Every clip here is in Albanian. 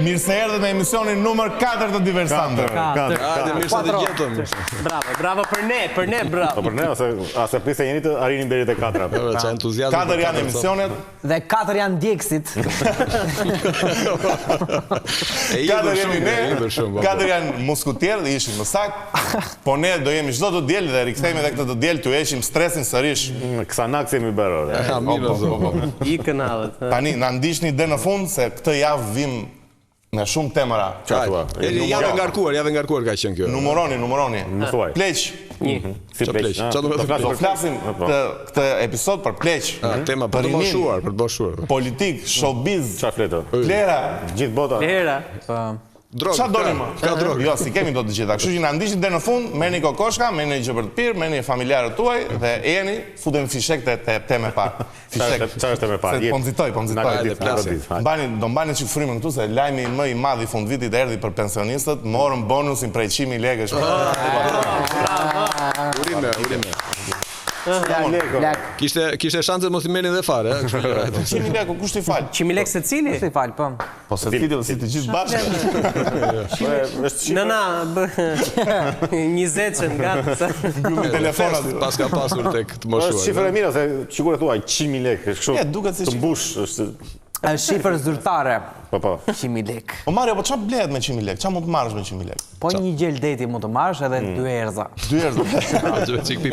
Mirë se erdhët në emisionin numër 4 të diversantëve. Mirë se të gjetëm. Bravo për ne, bravo. Për ne, ose prise jeni të arinim deri te 4. 4 janë emisionet. Dhe 4 janë djekësit. 4 jemi ne, 4 janë muskutier dhe ishim më sakt. Po ne do jemi çdo të diel dhe rikthehemi edhe këtë të diel t'u heqim stresin sërish. Xanax jemi bërë. I kënallet. Tani na ndiqni deri në fund se këtë javë vim me shumë temëra. Javë ngarkuar ka qenë kjo. Numëroni. Më thuaj. Pleq. Si pleq. Do flasim këtë episod për pleq. Tema për të boshuar. Politik, showbiz, Çfarë fletë? klera, Gjithë bota. Lera. Drogë. Qa doni më? Ka drogë. Jo, si kemi do të gjitha. Kështu që na ndiqni deri në fund, merrni kokoshka, merrni gjë për të pirë, merrni familjarët tuaj dhe jeni, futemi fishek te teme parë. Fishek. Çfarë është teme parë? Po nxitoj. Do mbani çik frymën këtu se lajmi më i madh i fundvitit erdhi për pensionistët, morën bonusin prej 100.000 lekësh. Urime. Kishte shanse mos i merrni dhe fare, 100.000 lekë, kush t'i fal? 100.000 lekë secili? Si fal, po. Po se ti si të gjithë bashkë. Nëna, 20 nga Telefonat. Pas ka pasur tek të moshuar. Është shifër e mirë, se sikur e thuaj 100.000 lekë, kështu. Duket si të mbush është. Është shifër zyrtare. Po. 100.000 lekë. Po Mario, po çfarë blehet me 100.000 lekë? Çfarë mund të marrësh me 100.000 lekë? Po një gjel deti mund të marrësh edhe 2 erza. 2 erë.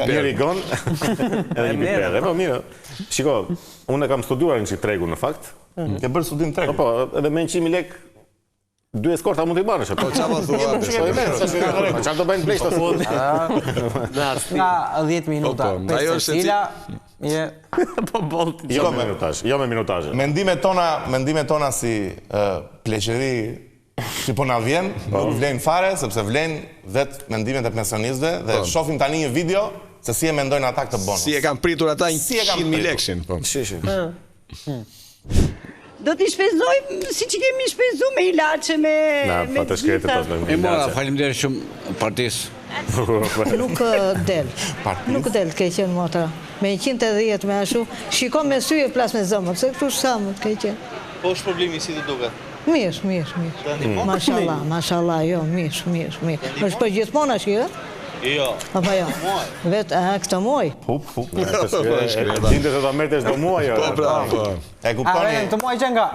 Njëri gon, edhe një piperë. Po mirë. Shiko, unë kam studiuar një çik tregun në fakt. Ke bërë studim tregu? Po, edhe me 100.000 lekë 2 eskorta mund t'i marrësh. Po çfarë thua? Çfarë do bëjnë pleqta? Nga 10 minuta. Ajo është secila. Po bolti. Jo me minutazhe. Mendimet tona si pleqëri që po na vjen, nuk vlen fare, sepse vlen vetë mendimet e pensionistëve dhe shohim tani një video se si e mendojnë ata këtë bonus. Si e kanë pritur ata 100.000 lekshin. Do t'i shpenzojmë si që kemi shpenzu me ilaçe, me gjitha. E mora, faleminderit shumë partisë. Nuk del ke qenë motra. Me 110 me ashu, shiko me sy e plas me zëmër, se këtu shëmët ke qenë. Po është problemi si të duket? Mirë. Mashallah, jo, mirë. Është për gjithmonë ashtë, jo? Jo. Apo jo? Vetë, këtë muaj? Dinte se ta merrtesh do muaj. E kuptoni? Të muaj që nga?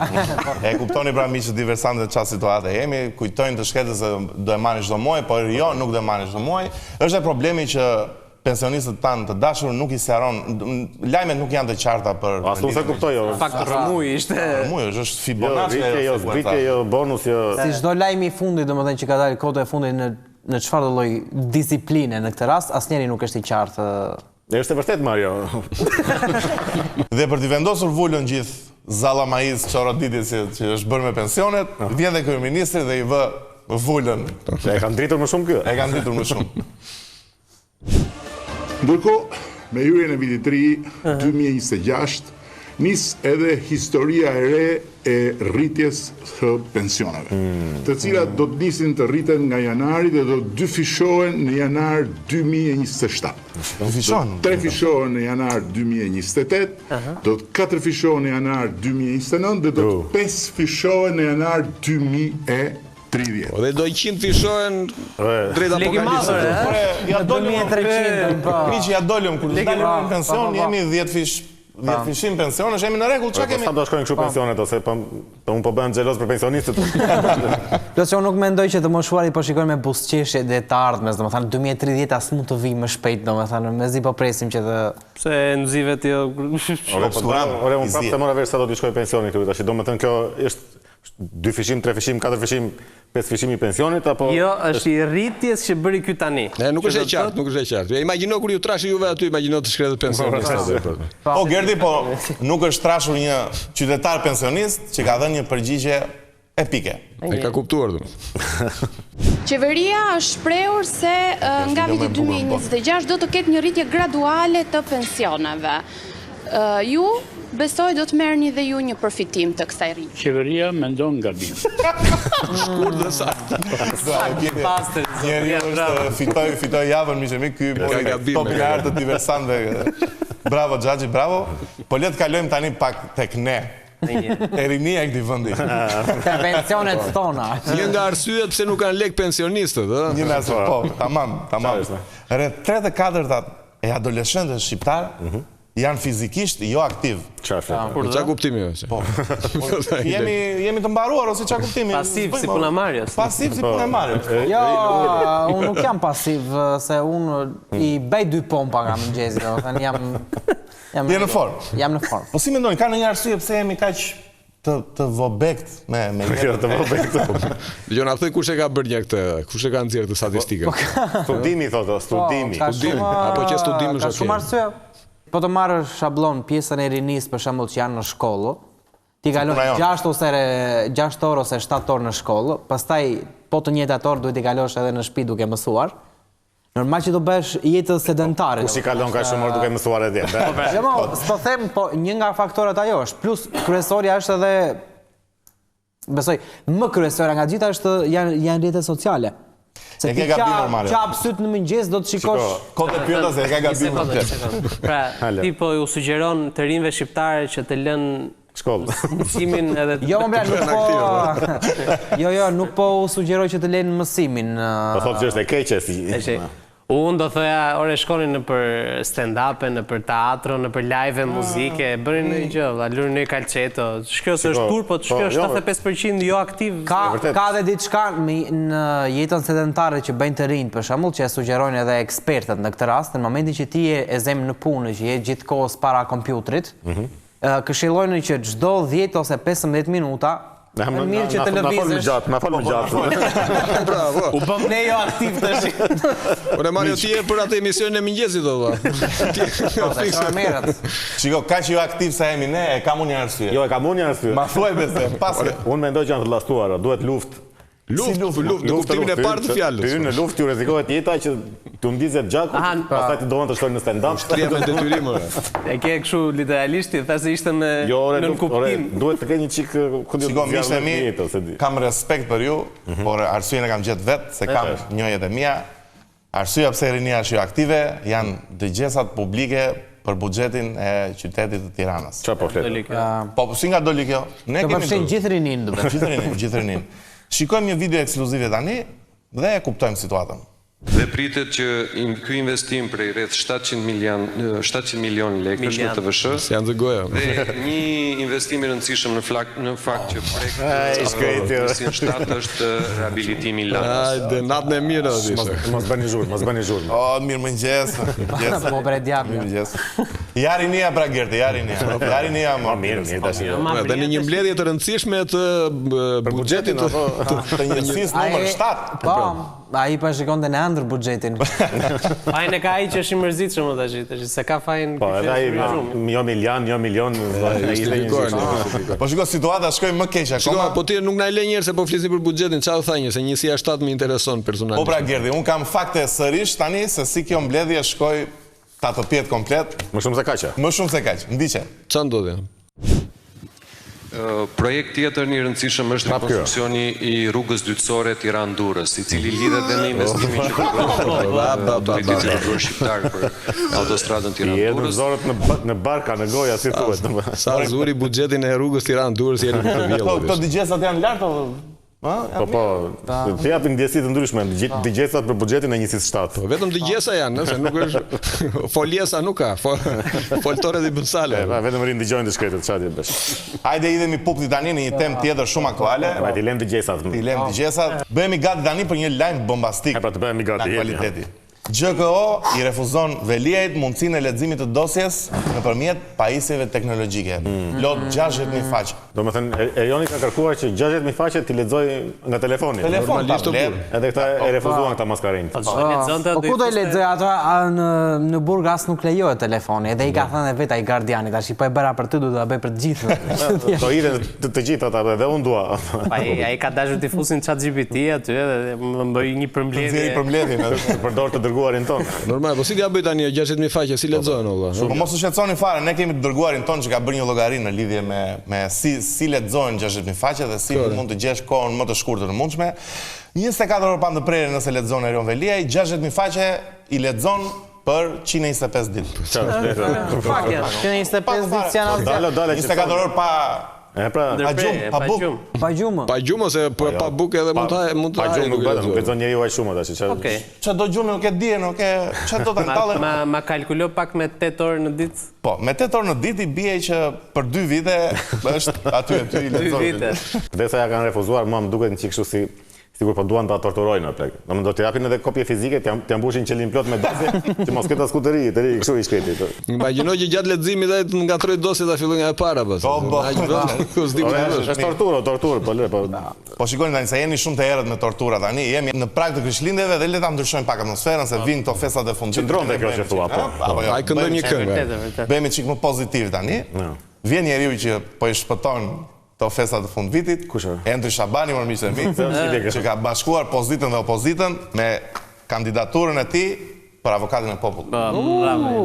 E kuptoni pra miqë diversantët çfarë situate jemi, kujtojnë të shkretës se do e marrësh çdo muaj, por jo, nuk do e marrësh çdo muaj. Është e problemi që pensionistët tanë të dashur nuk i sqaron, lajmet nuk janë të qarta për... As nuk se kuptoj, jo. Fakt rëmuj ishte... Rëmuj, është Fibonacci. Jo zbritje, jo bonus, jo... Si çdo lajmi i fundit, domethënë që ka dalë kota e fundit në çfarëdo lloj disipline në këtë rast, asnjëri nuk është i qartë. Është e vërtet, Mario. Dhe për t'i vendosur vulën gjithë Zallamaiz Çoroditi që është bërë me pensionet, vjen dhe kryeministri dhe i vë vulën. E kanë dritur më shumë kjo. Ndërkohë, me hyrjen e vitit 2026, nis edhe historia e re e rritjes së pensioneve, të cilat do të nisin të rriten nga janari dhe do të dyfishohen në janar 2027. Do të 3 fishohen në janar 2028, do të 4 fishohen në janar 2029 dhe do të 5 fishohen në janar 2030. Dhe do 100 fishohen drejt apokalisë. Ja dolëm kur dalim në pension, jemi 10 fishim pensionesh, jemi në rregull, çka kemi? Sa do shkojnë kështu pensionet ose unë po bëhem xheloz për pensionistët. Plus që unë nuk mendoj që të moshuarit po shikojnë me buzëqeshje dhe të ardhmes, domethënë 2030 as mund të vijë më shpejt, domethënë mezi po presim që të pse nxivet jo. Ore, unë prapë të mora vesh sa do të shkoj pensioni këtu tash, domethënë kjo është 2 fishim, 3 fishim, 4 fishim, 5 fishim i pensionit, apo... Jo, është i rritjes që bëri ky tani. Nuk është e qartë. Imagjino kur ju trashë juve aty, imagjino të shkretet pensionist. Po, Gerdi, po, nuk është trashur një qytetar pensionist që ka dhënë një përgjigje epike. E ka kuptuar, Qeveria është shprehur se nga viti 2026 do të ketë një rritje graduale të pensioneve. Ju besoj do të merrni dhe ju një përfitim të kësaj rritje. Qeveria mendon gabim. Shkurt dhe saktë. Njeri është fitoj javën, miqemi, ky popular të diversantëve. Bravo, Xhaxhi, bravo. Po le të kalojmë tani pak tek ne. E rinia e këtij vendi. Te pensionet tona. Një nga arsyet pse nuk kanë lek pensionistët, ë? Një nga ato, po, tamam. Rreth 3/4 e adoleshentëve shqiptar janë fizikisht jo aktiv. Çfarë kuptimi është? Po. Jemi të mbaruar ose çfarë kuptimi? Pasiv si punamarrës. Pasiv si punamarrës. Jo, unë nuk jam pasiv, se unë i bëj 2 pompa nga mëngjesi, domethënë Je në formë. Jam në formë. Po si mendoni, ka ndonjë arsye pse jemi kaq të vobekt me të vobekt. Dgjoj na thuj kush e ka bërë një këtë, kush e ka nxjerrë këtë statistikë? Studimi thotë, studimi. Apo që studimi është ka shumë arsye. Po të marrësh shablon pjesën e rinisë për shembull që janë në shkollë, ti kalon 6 orë ose 7 orë në shkollë, pastaj po të njëjtat orë duhet i kalosh edhe në shtëpi duke mësuar. Normal që do bësh jetën sedentare. Kush i kalon kaq shumë orë duke mësuar edhe? Jo, s'po them, po një nga faktorët ajo është. Plus kryesorja është edhe besoj, më kryesorja nga gjitha është janë rrjetet sociale. Se ti qap syt në mëngjes do të shikosh. Kote pyeta se e ka gabimin. Pra, ti po u sugjeron të rinjve shqiptare që të lënë shkollë. Mësimin edhe Jo, nuk po u sugjeroj që të lënë mësimin. Po thotë që është e keqe si. Unë do thoja, ore shkonin në për stand-up, në për teatro, në për live muzike, bërin në gjë, lurin në kalqeto, shkjo se është kur, po të shkjo 75% jo aktiv. Ka dhe diçka në jetën sedentare që bëjnë të rinjt, për shembull, që e sugjerojnë edhe ekspertët në këtë rast, në momentin që ti e zem në punë, që je gjithkohës para kompjuterit, këshillojnë që çdo 10 ose 15 minuta Në mirë që të lëvizësh. Na falë gjatë. Bravo. U bëm ne jo aktiv tash. Ore Mario, ti je për atë emisionin e mëngjesit do valla. Shiko, kaq jo aktiv sa jemi ne, e kam unë një arsye. Jo, e kam unë një arsye. Ma thuaj besë, pas. Unë mendoj që janë të llastuara, duhet luftë. Luftë, në kuptimin e parë të fjalës. Ty në luftë ju rrezikohet jeta që të ndizet gjaku, pastaj ti doan të shkojnë në stand-up. Shtria me detyrim. E ke kështu literalisht, tha se ishte me nën kuptim. Duhet të ke një çik kam respekt për ju, por arsyeën e kam gjetë vetë, se kam njëjët e mia. Arsyeja pse rinia është jo aktive janë dëgjesat publike për buxhetin e qytetit të Tiranës. Çfarë po flet? Po si nga doli kjo? Ne kemi gjithë rinin, gjithë rinin. Shikojmë një video ekskluzive tani dhe e kuptojmë situatën. Dhe pritet që ky investim prej rreth 700 milion lekë në TVSH. Si janë goja. Dhe një investim i rëndësishëm në fakt që projekti shtatë është rehabilitimi i lagës. Hajde, natën e mirë do të Mos bëni zhurmë. O, mirëmëngjes. Po bre djap. Ja rinia pra Gerti, ja rinia më mirë tash. Dhe në një mbledhje të rëndësishme të buxhetit të njësisë numër 7. Po, ai pa shikonte në ëndër buxhetin. Fajin e ka ai që është i mërzitshëm tash, se ka fajin. Po, edhe ai jo milion, Po shiko, situata shkoi më keq akoma. Shiko, po ti nuk na lë njerëz se po flisim për buxhetin, çfarë tha një se njësia 7 më intereson personalisht. Po pra Gerdi, un kam fakte sërish tani se si kjo mbledhje shkoi ta të pjetë komplet. Më shumë se kaq. Më shumë se kaq. Ndiqe. Çfarë ndodhi? Projekt tjetër një rëndësishëm është rekonstruksioni i rrugës dytësore Tiranë-Durrës, i cili lidhet dhe me investimin që bën autoritetit rrugor shqiptar për autostradën Tiranë-Durrës. Zorët në barka në goja si thuhet. Sa zuri buxhetin e rrugës Tiranë-Durrës jeni në vjellë. Këto dëgjesat janë lart Po, të japin ndjesi të ndryshme, dëgjesat për buxhetin e njësisë 7. Vetëm dëgjesa janë, se nuk është foljesa nuk ka, foltore dhe bënsale. Vetëm rinë dëgjojnë të shkretët, çfarë të bësh. Hajde idhemi pukti tani në një temë tjetër shumë aktuale. Ti lëm dëgjesat. Bëhemi gati tani për një lajm bombastik. Pra të bëhemi gati. Aktualiteti. GKO i refuzon Veliajt mundësinë e leximit të dosjes nëpërmjet pajisjeve teknologjike. Plot 60.000 faqe. Domethënë Erioni ka kërkuar që 60.000 faqe ti lexoj nga telefoni. Normalisht edhe këta e refuzuan këta maskarënjt. Po ku do i lexoj ato në burg as nuk lejohet telefoni. Edhe i ka thënë vetë ai gardiani, tash po e bëra për ty, do ta bëj për të gjithë. Do hidhen të gjithë ata dhe unë dua. Ai ka dashur të fusin ChatGPT aty edhe më bëj një përmbledhje. Përdor të dërguarin ton. Normal, po si t'ja bëj tani 60.000 faqe, si lexohen olla? Po mos u shqetësoni fare, ne kemi të dërguarin ton që ka bërë një llogari në lidhje me si lexohen 60.000 faqe dhe si mund të gjesh kohën më të shkurtër të mundshme. 24 orë pa ndërprerje nëse lexon Erion Veliaj, 60.000 faqe i lexon për 125 ditë. Faqe, 125 ditë janë 24 orë Pa gjumë. Pa gjumë, se pa buk edhe mund të Pa gjumë nuk bëtë, nuk e zonë njeri uaj shumë tash. Që do gjumë nuk e dije, nuk e... Që do të ntalë... Ma kalkulo pak me 8 orë në ditë? Po, me 8 orë në ditë i bie që për 2 vite është aty i lexoj. 2 vite. Vesa ja kanë refuzuar, mua më duket një çik kështu si sigur po duan ta torturojnë atë. Do t'i japin edhe kopje fizike, t'ja mbushin qelin plot me doze, që mos ketë skuteri, kështu i shkretit. Imagjinoj që gjatë leximit ai të ngatroj dosi ta filloj nga e para pas. Është torturë, po. Po shikoni tani se jeni shumë të errët me tortura tani, jemi në prag të Krishtlindjeve dhe le ta ndryshojmë pak atmosferën se vinë këto festat e fundit. Qëndronte kjo që thua, po. Ai këndon një këngë. Bëhemi çik më pozitiv tani. Vjen njeriu që po i shpëton të festat të fund vitit, Endri Shabani, më miqtë e mi, që ka bashkuar pozitën dhe opozitën me kandidaturën e tij për avokatin e popullit.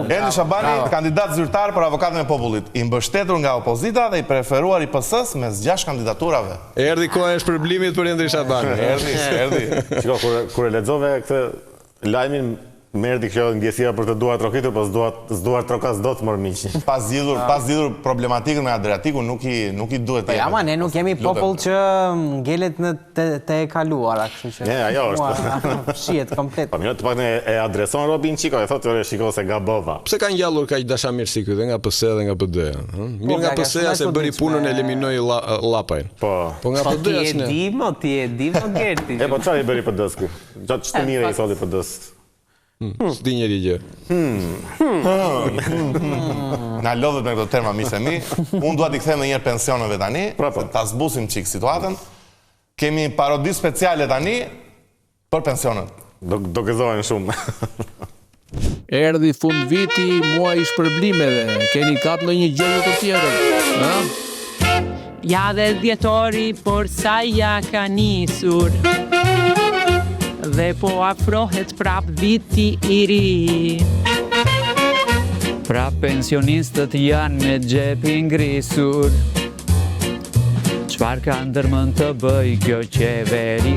Endri Shabani, kandidat zyrtar për avokatin e popullit, i mbështetur nga opozita dhe i preferuar i PS-s mes 6 kandidaturave. Erdhi koha e shpërblimit për Endri Shabani. Erdhi. Shiko, kur e lexove këtë lajmin, më erdhi kjo ndjesia për të duar trokitur, po s'duar trokas dot më miq. Pas zgjidhur problematikën me Adriatikun, nuk i duhet të. Po ja, ne nuk jemi popull që ngelet në të e kaluara, kështu që. Ajo është. Shihet komplet. Po mirë, të paktën e adreson Robin Çiko, e thotë shiko se gabova. Pse ka ngjallur kaq dashamirësi këtu dhe nga PS dhe nga PD? Mirë nga PS-ja se bëri punën e eliminoi llapajn. Po nga PD-ja s'ne. Ti e di më Gerti. Po çfarë i bëri PD-s ku? Gjatë ç'të mirë i solli PD-s. S'di njeri gjë. Na lodhet me këto terma miqtë e mi. Unë dua t'i kthem edhe pensioneve tani, ta zbusim çik situatën. Kemi parodi speciale tani për pensionet. Do gëzohen shumë. Erdhi fund viti, muaj i shpërblimeve. Keni kap ndonjë gjë të tjetër? Ja dhe dhjetori, por sa ja ka nisur. Dhe po afrohet prap viti i ri. Pra pensionistët janë me xhepi ngrisur. Çfarë ka ndërmend të bëj kjo qeveri?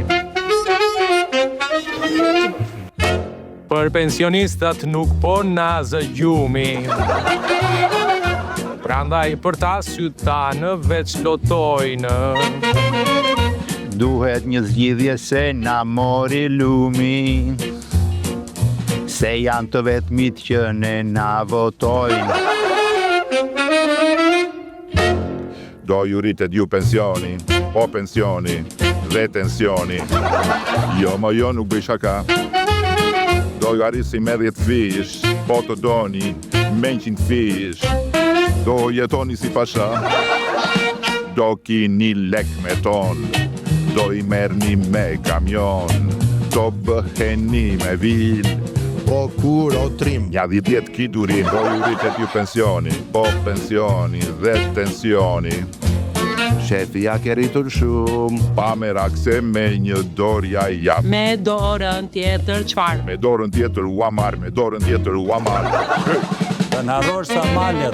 Për pensionistat nuk po na zgjumi. Prandaj për ta sytanë veç lotojnë. Duhet një zgjidhje se na mori lumi, se janë të vetmit që ne na votojnë. Do ju rritet ju pensioni, po pensioni dhe tensioni. Jo, më jo nuk bëj shaka. Do ju arrisi me 10 fish, po të doni me 100 fish. Do jetoni si pasha, do kini lek me ton. Do i merni me kamion, do bëheni me vil, po kur o trim. Ja 10 kiturin, do ju rritet ju pensioni, po pensioni dhe tensioni. Shefi ja ke rritur shumë, pa me rakse me një dorë ja i jap. Me dorën tjetër çfarë? Me dorën tjetër u amar, me dorën tjetër u amar. Të na rrosh sa maljet.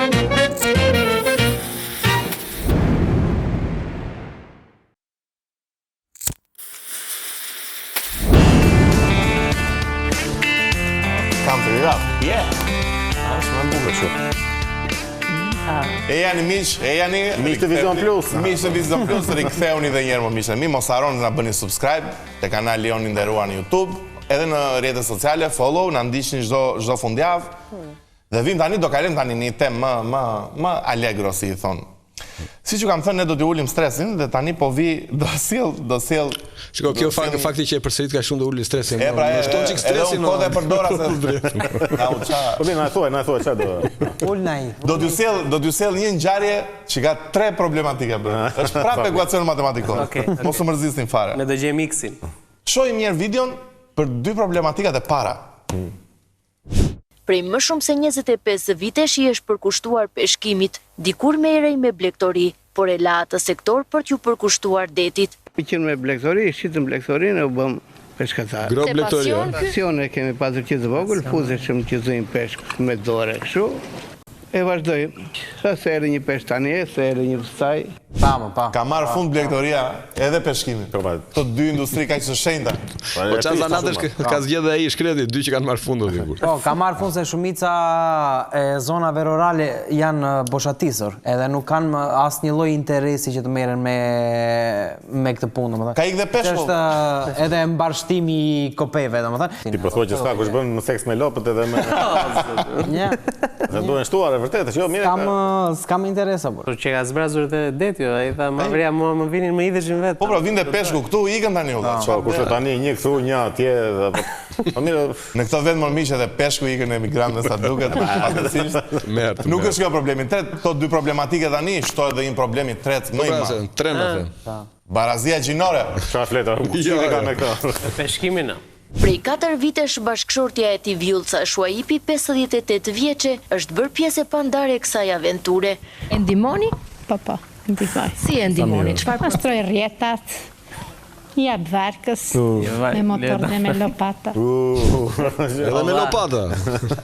E janë miq të Vision Plus. Miq të Vision Plus, riktheuni edhe një herë më miqtë e mi, mos harroni të na bëni subscribe te kanali jon i nderuar në YouTube, edhe në rrjetet sociale, follow, na ndiqni çdo fundjavë. Dhe vim tani, do kalojmë tani në një temë më allegro, si i thon. Siç ju kam thënë, ne do t'i ulim stresin dhe tani po vi do sjell. Shiko, kjo fakti që e përsërit ka shumë do uli stresin. E pra, edhe unë kode përdora se... Po na thuaj çfarë do. Ul nai. Do t'ju sjell një ngjarje që ka 3 problematike bërë. Është prapë ekuacion matematikor. Mos u mërzisni fare. Ne do gjejmë x-in. Shohim mirë videon për 2 problematikat e para. Prej më shumë se 25 vitesh i është përkushtuar peshkimit, dikur me erej me blektori, por e la atë sektor për t'ju përkushtuar detit. Qenë me blektori, shitëm blektorin e u bëm peshkatar. Gro blektori. Pasione kemi pasur që të vogël, fuzeshëm që zojmë peshk me dore kështu. E vazhdojmë. Sa se erdhi një peshk tani, se erdhi një vësaj. Ka marrë fund blegtoria edhe peshkimi. Të dy industri ka që shenjta. Po qa zanatësh ka zgjedhe ai shkreti, dy që kanë marrë fund. Po, ka marrë fund se shumica e zonave rurale janë boshatisur, edhe nuk kanë asnjë lloj interesi që të merren me këtë punë. Ka ikë dhe peshku. Është edhe mbarshtimi i kopeve, domethënë. Ti po thua që s'ka kush bën seks me lopët edhe me... Se duhen shtuar e vërtet, jo mirë. S'kam interes apo. Por që ka zbrazur dhe deti, ai tha më vrea mua më vinin më idheshin vetë. Po pra vinte peshku këtu ikën tani u. Po kushte tani një këtu, një atje. Po mirë, në këtë vend më miq edhe peshku ikën emigrantët sa duket. Nuk është kjo problemi tret, këto dy problematike tani shtohet edhe një problem i tretë më i madh. Tre më them. Barazia gjinore. Çfarë fleta? Çfarë ka me këtë? Peshkimin. Prej 4 vitesh bashkëshortja e tij Vjullca Shuaipi, 58 vjeçe, është bërë pjesë e pandare e kësaj aventure. E ndihmoni? Po, ndihmoj. Si e ndihmoni? Çfarë pastroj rrjetat? Jap varkës, me motor dhe me lopata. Edhe me lopata?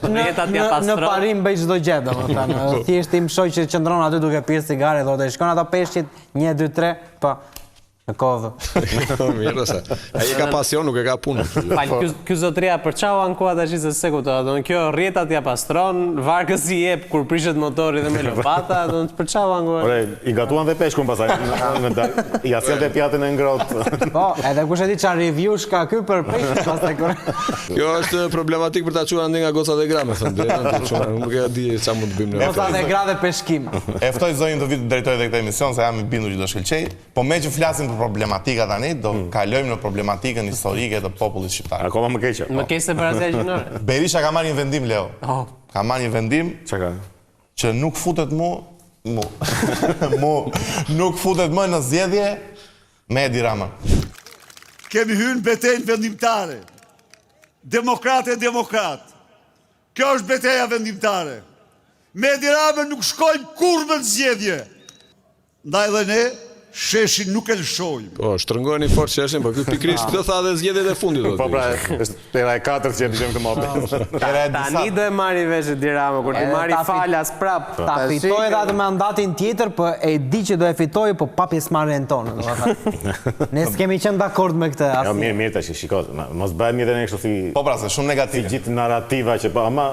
Në parim bëj çdo gjë, domethënë. Thjesht i mshoj që qëndron aty duke pirë cigare, thotë, shkon ata peshqit, 1, 2, 3, po. Në kodhë. Mirë, se. Ai ka pasion, nuk e ka punë. Ky zotria për çau ankoa tash se se kuptoj. Do kjo rrjetat ja pastron, varkës i jep kur prishet motori dhe me lopata, do për çau ankoa. Ore, i gatuan dhe peshkun pastaj. Ja sjellte pjatën e ngrohtë. Po, edhe kush e di çfarë review ka ky për peshk pastaj kur. Kjo është problematik për ta çuar ndë nga gocat e gra, më thënë drejtën. Nuk e di çfarë mund të bëjmë ne. Gocat e gra dhe peshkim. E ftoj zonjën të vitë drejtoj edhe këtë emision, se jam i bindur që do shkëlqej. Po me që flasim problematika tani, do kalojmë në problematikën historike të popullit shqiptar. Akoma më keqe. Më keq se barazia gjinore. Berisha ka marrë një vendim, Leo. Ka marrë një vendim që nuk futet nuk futet më në zgjedhje me Edi Rama. Kemi hyrë betejën vendimtare. Demokrat. Kjo është beteja vendimtare. Me Edi Rama nuk shkojmë kur në zgjedhje. Ndaj dhe ne sheshin nuk e lëshojmë. Po, shtrëngojnë fort sheshin, po këtë pikrisht këtë tha dhe zgjedhjet e fundit. Po pra, është pera e 4 që e dëgjojmë këtë mohabet. Tani do e marri vesh Edi Rama, kur ti marri falas prap. Ta fitoj edhe atë mandatin tjetër, po e di që do e fitoj, po pa pjesëmarrjen tonë. Ne s'kemi qenë dakord me këtë. Jo, mirë tash, shiko, mos bëhemi edhe ne kështu si... Po pra, se shumë negativ. Si gjithë narrativa që po, ama...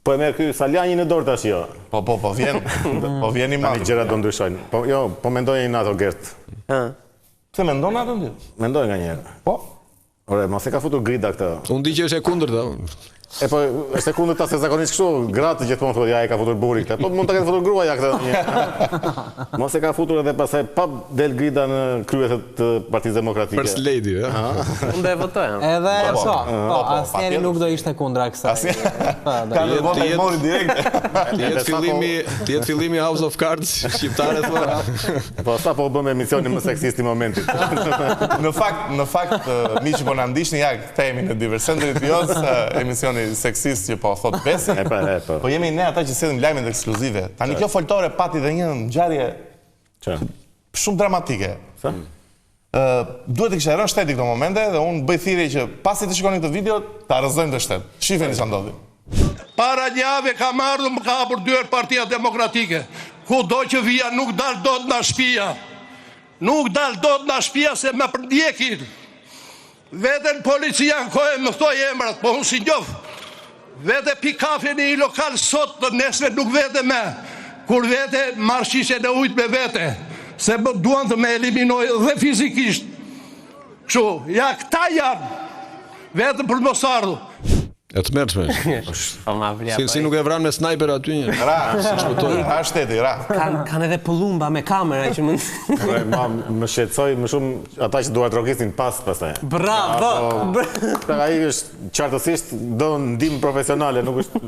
Po e merë këj Saljani në dorë tash jo. Po vjen. Po vjen i madh. Gjërat do ndryshojnë. Po mendoj një nato Gert. Se mendon ato ndi? Mendoj nga njerë. Po? Ore, mos e ka futur grida këtë. Unë di që është e kundër da. E po, është e kundër ta se zakonisht kështu, gratë gjithmonë thotë, ja e ka futur burri këtë. Po mund të ketë futur gruaja këtë. Mos e ka futur edhe pasaj pa del grida në kryet të Partisë Demokratike. First lady, ja. Unë do e votojmë. Edhe, po, asnjëri nuk do ishte kundra kësaj. Ka në vota i mori direkt. Tjetë fillimi House of Cards, shqiptare thua. Po, sa po bëmë emisionin më seksist i momentit. Në fakt, mi që po në ndishtë ja këtejmi në diversendrit jos, emisioni seksist që po thot Besi, po jemi ne ata që sjedhim lajmet ekskluzive. Tani kjo foltore pati dhe një ngjarje shumë dramatike. Duhet të kisha rënë shteti këto momente dhe unë bëj thirrje që pasi të shikoni këtë video, ta rrëzojmë të shtet. Shifeni ç'a ndodhi. Para një javë ka marrë më ka hapur dyert Partia Demokratike. Kudo që vija nuk dal dot nga shtëpia. Nuk dal dot nga shtëpia se më përdjekin. Veten policia në kohë më thoi emrat, po unë si njoh. Vete pi kafe në një lokal sot të nesme nuk vete me. Kur vete marr shishe në ujtë me vete. Se duan të me eliminoj dhe fizikisht. Kështu, ja këta janë. Vetëm për mos ardhu. E të mërshme. Si nuk e vranë me sniper aty një. Ra shteti, ra. Kanë edhe pëllumba me kamera që mund... Më shqetsoj më shumë ata që duhet rokisin pastaj. Bravo! Ai është qartësisht do ndim profesionale, nuk është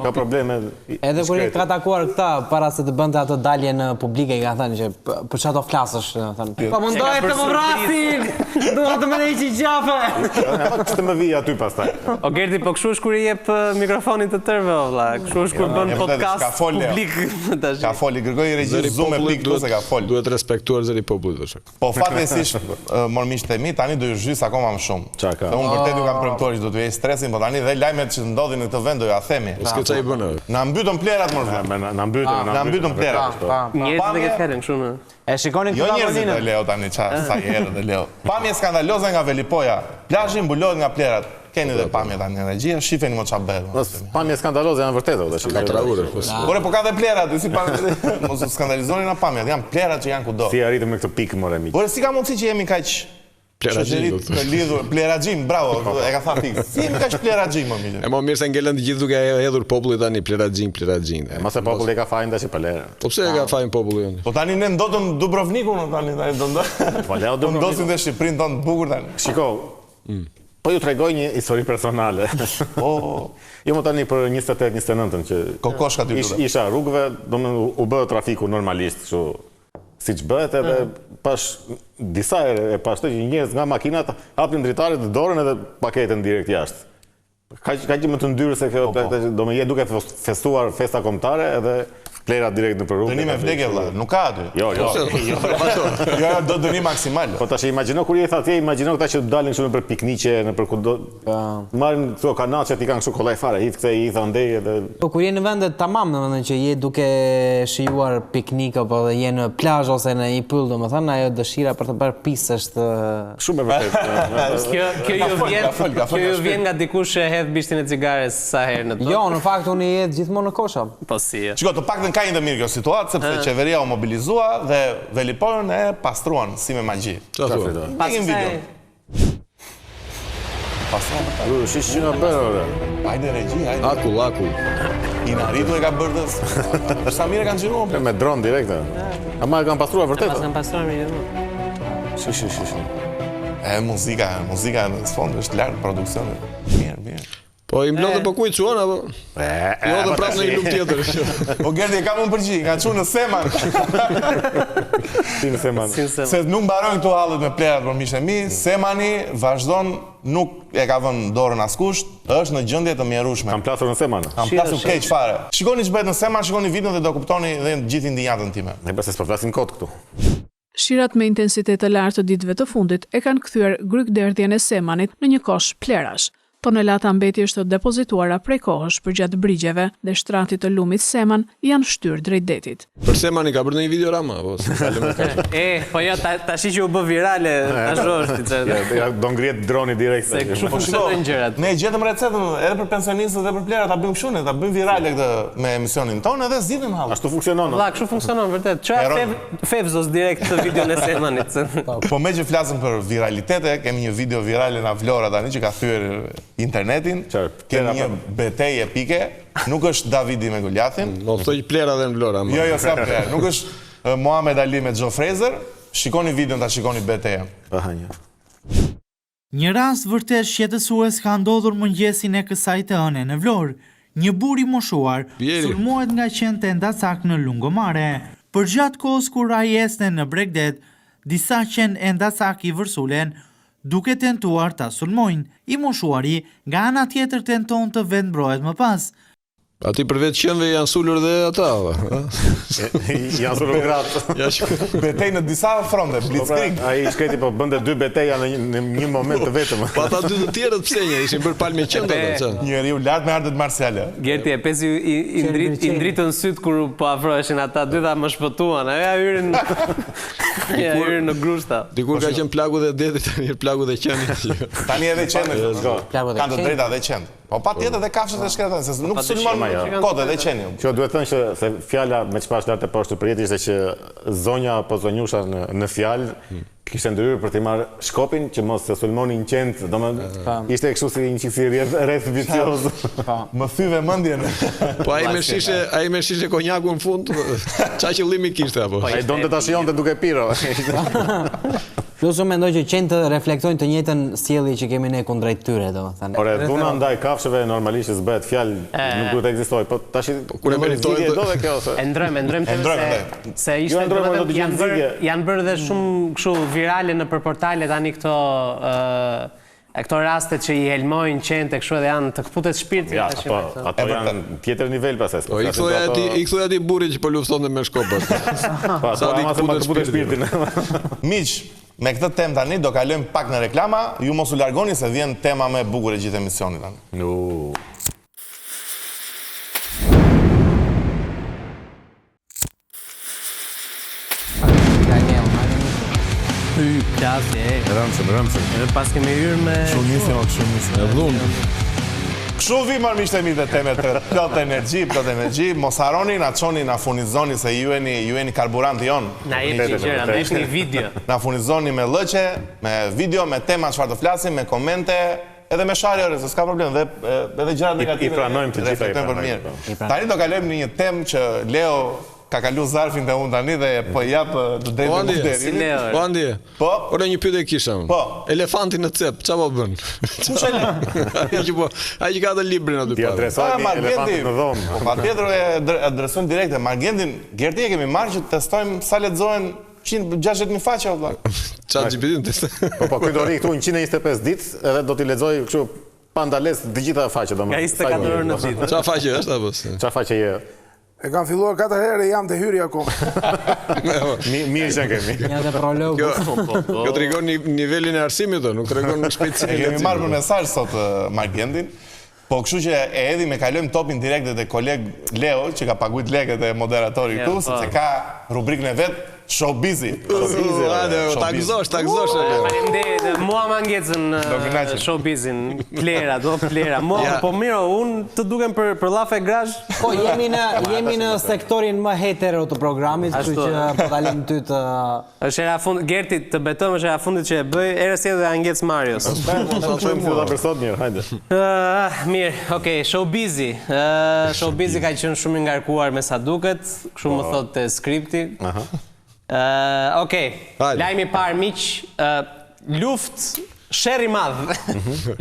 ka probleme. Edhe kur i ka takuar këta para se të bënte ato dalje në publike, i ka thënë që për çfarë do flasësh, thënë. Po mundohet të më vrasin! Dua të më heqi qafe. Të më vi aty pastaj. O Gerti, po kështu është kur i jep mikrofonin të tërve, valla. Kështu është kur bën podcast publik. Ka foli, kërkoj i regjisë zoom e pik se ka fol. Duhet respektuar zëri popullit. Po fatkeqësisht mormisht e mi tani do ju zhys akoma më shumë. Çaka. Unë vërtet ju kam premtuar që do t'ju heq stresin, po tani dhe lajmet që ndodhin në këtë vend do ja themi. S'ke çaj bën. Na mbytën plerat më. Na mbytën plerat. Njerëzit e kanë kështu në. E shikonin këtë njerëzit e Leo tani sa herë dhe Leo. Pamje skandaloze nga Velipoja. Plazhi mbulohet nga plerat. Keni dhe pamje tani në regjia, shifeni më çfarë bëhet. Pamje skandaloze janë vërtetë tash. Por po ka dhe plerat, si mos u skandalizoni na pamjet, janë plerat që janë kudo. Si arritëm në këtë pikë more miq. Por si ka mundësi që jemi kaq Pleraxhim, Pleraxhim, bravo, e ka thënë fix. Si jemi kaq Pleraxhim më mirë. E më mirë se ngelen të gjithë duke hedhur popullit tani Pleraxhim. Mase populli ka fajin tash për lere. Po pse e ka fajin populli? Po tani ne ndotëm Dubrovnikun tani do Po Leo do ndosim dhe Shqipërinë tonë të bukur tani. Shiko. Po ju tregoj një histori personale. Po, jo më tani për 28-29-ën që kokoshka ty. Isha rrugëve, domethënë u bë trafiku normalisht, kështu siç bëhet edhe pas disa herë pas të që njerëz nga makinat hapin dritaret dorën edhe paketën direkt jashtë. Ka që më të ndyrë se kjo do më je duke festuar festa kombëtare edhe plerat direkt në rrugë. Dënim e vdekje vëlla, nuk ka aty. Jo, do dënim maksimal. Po tash imagjino kur je atje, imagjino këta që dalin kështu nëpër pikniqe, nëpër kudo. Marrin këto kanaçet i kanë kështu kollaj fare, hit kthej i andej edhe. Po kur je në vende tamam, domethënë që je duke shijuar piknik apo je në plazh ose në një pyll, domethënë ajo dëshira për të bërë pisë është shumë e vërtetë. Kjo ju vjen nga dikush që hedh bishtin e cigares sa herë në tokë. Jo, në fakt unë jedh gjithmonë në kosha. Po si. Shiko, të paktën ka një të mirë kjo situatë, sepse qeveria u mobilizua dhe Velipojën e pastruan si me magji. Pakim video. Pastruan. Shish që nga bërë, ore. Hajde regji, hajde. Akull. I Naritu e ka bërë sa mire kanë gjiruar. Me dron direkt. Ama e kanë pastruar vërtet. Pas kanë pastruar mirë. Shish. Muzika në fond është lartë produksionit. Mirë. Po i mblodhe po kujtë quan, apo? Jo dhe prapë në i lumë tjetër. Po Gerdi, kam unë përgjigje, nga qunë në Seman. Si në Seman? Se nuk mbarojnë këtu halët me plerat për mishë e mi, Semani vazhdon, nuk e ka vënë dorën askusht, është në gjendje të mjerueshme. Kam plasur në Seman? Kam plasur keq fare. Shikoni që bëhet në Seman, shikoni videon dhe do kuptoni dhe gjithë indinjatën time. Ne pas s'po flasim kot këtu. Shirat me intensitet të lartë të ditëve të fundit e kanë kthyer grykderdhjen e Semanit në një kosh plerash. Tonelata mbeti është depozituara prej kohësh përgjatë brigjeve dhe shtratit të lumit Seman janë shtyrë drejt detit. Për Semani ka bërë një video rama? Po jo, tash që u bë virale, tash është. Do ngrihet droni direkt. Se kështu funksionojnë gjërat. Ne gjetëm recetën edhe për pensionistët dhe për plerat, ta bëjmë kështu, ta bëjmë virale këtë me emisionin tonë edhe zgjidhim hall. Ashtu funksionon. Valla, kështu funksionon vërtet. Çfarë Fevzos direkt të videon e Semanit. Po me që flasim për viralitete, kemi një video virale nga Vlora tani që ka thyer internetin, kemi një betejë epike, nuk është Davidi me Goliathin. Do të thoj plera dhe në Vlora. Jo, sa plera. Nuk është Muhamet Ali me Joe Fraser. Shikoni videon, ta shikoni betejën. Një rast vërtet shqetësues ka ndodhur mëngjesin e kësaj të hëne në Vlorë. Një burr i moshuar sulmohet nga qenë tendacak në Lungomare. Për gjatë kohës kur ai ecne në Bregdet, disa qenë endacak i vërsulen duke tentuar ta sulmojnë. I moshuari nga ana tjetër tenton të vendbrohet më pas. Ati për vetë qenëve janë sulur dhe ata. Janë sulur gratë. Betej në disa fronte, blitzkrieg. Ai shkreti po bënde 2 beteja në një moment të vetëm. Pa ata 2 të tjerët pse një, ishin bërë palme qendë ata. Njeriu lart me artet marciale. Gerti e pesi i ndritën syt kur po afroheshin ata dy dha më shpëtuan. Ja hyrin në grushta. Dikur ka qenë plagu dhe detit, tani plagu dhe qenit. Tani edhe qenit. Kanë të drejta dhe qenit. Po patjetër edhe kafshët e shkretën, se nuk sulmon kodë dhe qeni. Kjo duhet thënë që se fjala me çfarë lart e poshtë përjet ishte që zonja apo zonjusha në fjalë kishte ndërhyrë për të marrë shkopin që mos të sulmonin qend, domethënë ishte kështu si një çiksi rreth vicioz. Më thyve mendjen. Po ai më shishe konjaku në fund, çfarë qëllimi kishte apo? Ai donte ta shijonte duke pirë. Plus unë mendoj që qenë të reflektojnë të njëjtën sjellje që kemi ne kundrejt tyre, domethënë. Por dhuna ndaj kafshëve normalisht s'bëhet fjalë, nuk duhet të ekzistojë, po tash kur e meritojnë do dhe kjo se. E ndrojmë se ishte janë bërë dhe shumë kështu virale në portale tani këto këto raste që i helmojnë qenë të kështu edhe janë të këputet shpirti. Ja, ato janë tjetër nivel pasaj. I këthuj ati buri që po lufton dhe me Shkopër. Sa di këputet shpirtin. Miq, me këtë temë tani do kalojmë pak në reklama, ju mos u largoni se vjen tema më e bukur e gjithë emisionit tani. Rëmësëm. Edhe pas kemi hyrë me... Shumë e dhunë. Kështu vi marrë miqtë e mi dhe temet të plot energji, mos haroni, na qoni, na funizoni se ju jeni karburanti jonë. Na jeni që gjëra, na ishë një video. Na funizoni me lëqe, me video, me tema çfarë të flasim, me komente, edhe me shari ore, se s'ka problem, edhe gjëra negative. I pranojmë të gjitha i pranojmë. Tani do kalojmë në një temë që Leo ka kalu zarfin të unë tani dhe po japë të drejtë të mufterin. Po, Andi, ore një pyetje kisha unë. Po. Elefanti në cep, qa po bën? Kush e le? Ai që ka të librin aty parë. Ti adresojmë elefantin në dhomë. Pa tjetër e adresojmë direkte. Margendin, Gerti e kemi marrë që testojmë sa lexohen 160.000 faqe, valla. Qa GPT-n testoj? Po, këjdori këtu në 125 ditë, edhe do t'i lexoj kështu pandales të gjitha faqe. Nga 24 orë në ditë. Qa faqe është apo? Qa faqe je? E kam filluar 4 herë e jam të hyri akoma. Mirë që kemi. Një dhe prolog. Kjo të regon nivelin e arsimit, nuk të regon në shpejtësi. Kemi marrë për mesazh sot Margendin, po kështu që e edhi me kalojmë topin direkt dhe koleg Leo, që ka paguajt lekët e moderatori këtu, sepse ka rubrikën e vet Showbizi. Ta gëzosh. Faleminderit, mua ma ngecën showbizin, Klera, do Klera. Mua, po miro, unë të dukem për lafe grash. Po, jemi në sektorin më hetero të programit, kështu që po dalim ty të... është era fundit, Gerti, të betëm është era fundit që e bëj, erës edhe Angec Marios. Mirë, okej, showbizi. Showbizi ka qenë shumë ngarkuar me sa duket, kështu më thot të skripti. Okej, lajmi parë miq, luft sherri madh.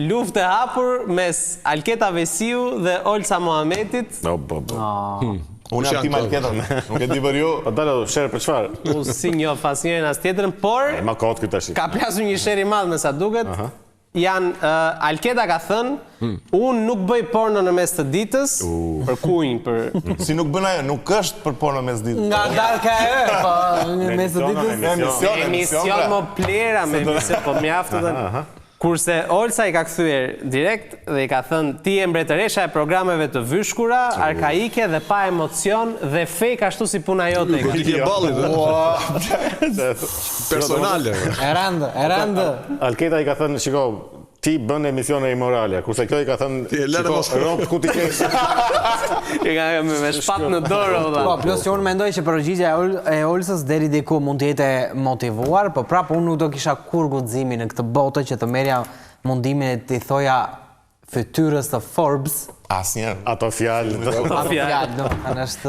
Luft e hapur mes Alketa Vesiu dhe Olsa Mohametit. Unë jam tim Alketa, nuk e di për ju. Po dalë sherr për çfarë? Unë si njoh asnjërin as tjetrën, por ma kot këtu tash. Ka plasur një sherr i madh me sa duket. Alketa ka thënë, unë nuk bëj porno në mes të ditës, për kujnë, për... Si nuk bën ajo, nuk është për porno mes ditës. Nga darka e, po, në mes të ditës. Emision më plera, me emision, po mjaftë dhe... Kurse Olsa i ka kthyer direkt dhe i ka thënë ti e mbretëresha e programeve të vyshkura, arkaike dhe pa emocion dhe fake ashtu si puna jote. Politike ballit. Personale. E rëndë. Alketa i ka thënë, shiko, ti bën emisione imorale, kurse kjo i ka thënë, shiko, rob ku ti kesh. I ka me shpat në dorë. Po, plus që unë mendoj që përgjigja e Olsës deri diku mund të jetë motivuar, po prapë unë nuk do kisha kur guximin në këtë botë që të merja mundimin e t'i thoja fytyrës të Forbes. Asnjëherë. Ato fjalë.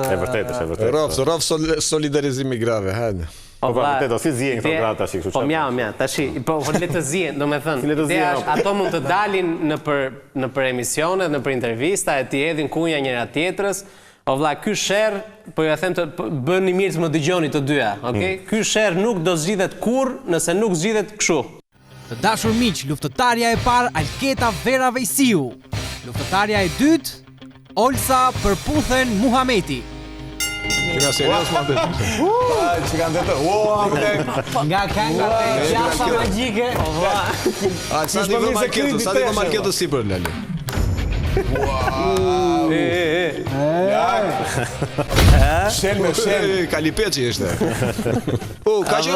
E vërtetë. Rov solidarizimi grave, hajde. Po vërtet, si zihen këto gratë tash, kështu. Po mja, tash, po le të zihen, domethënë. Ideja është ato mund të dalin në për emisione, në për intervista, e t'i hedhin kunja njëra tjetrës. O vlla, ky sherr, po ju them të bëni mirë të më dëgjoni të dyja, okay? Ky sherr nuk do zgjidhet kurrë nëse nuk zgjidhet kështu. Të dashur miq, luftëtarja e parë Alketa Vera Vesiu. Luftëtarja e dytë Olsa Përputhen Muhameti. Që nga serios më të që kanë të nga kënga të gjasha magjike. Sa t'i vë marketës si për Lali. Shel me shel. Kalipeci ishte. Ka që?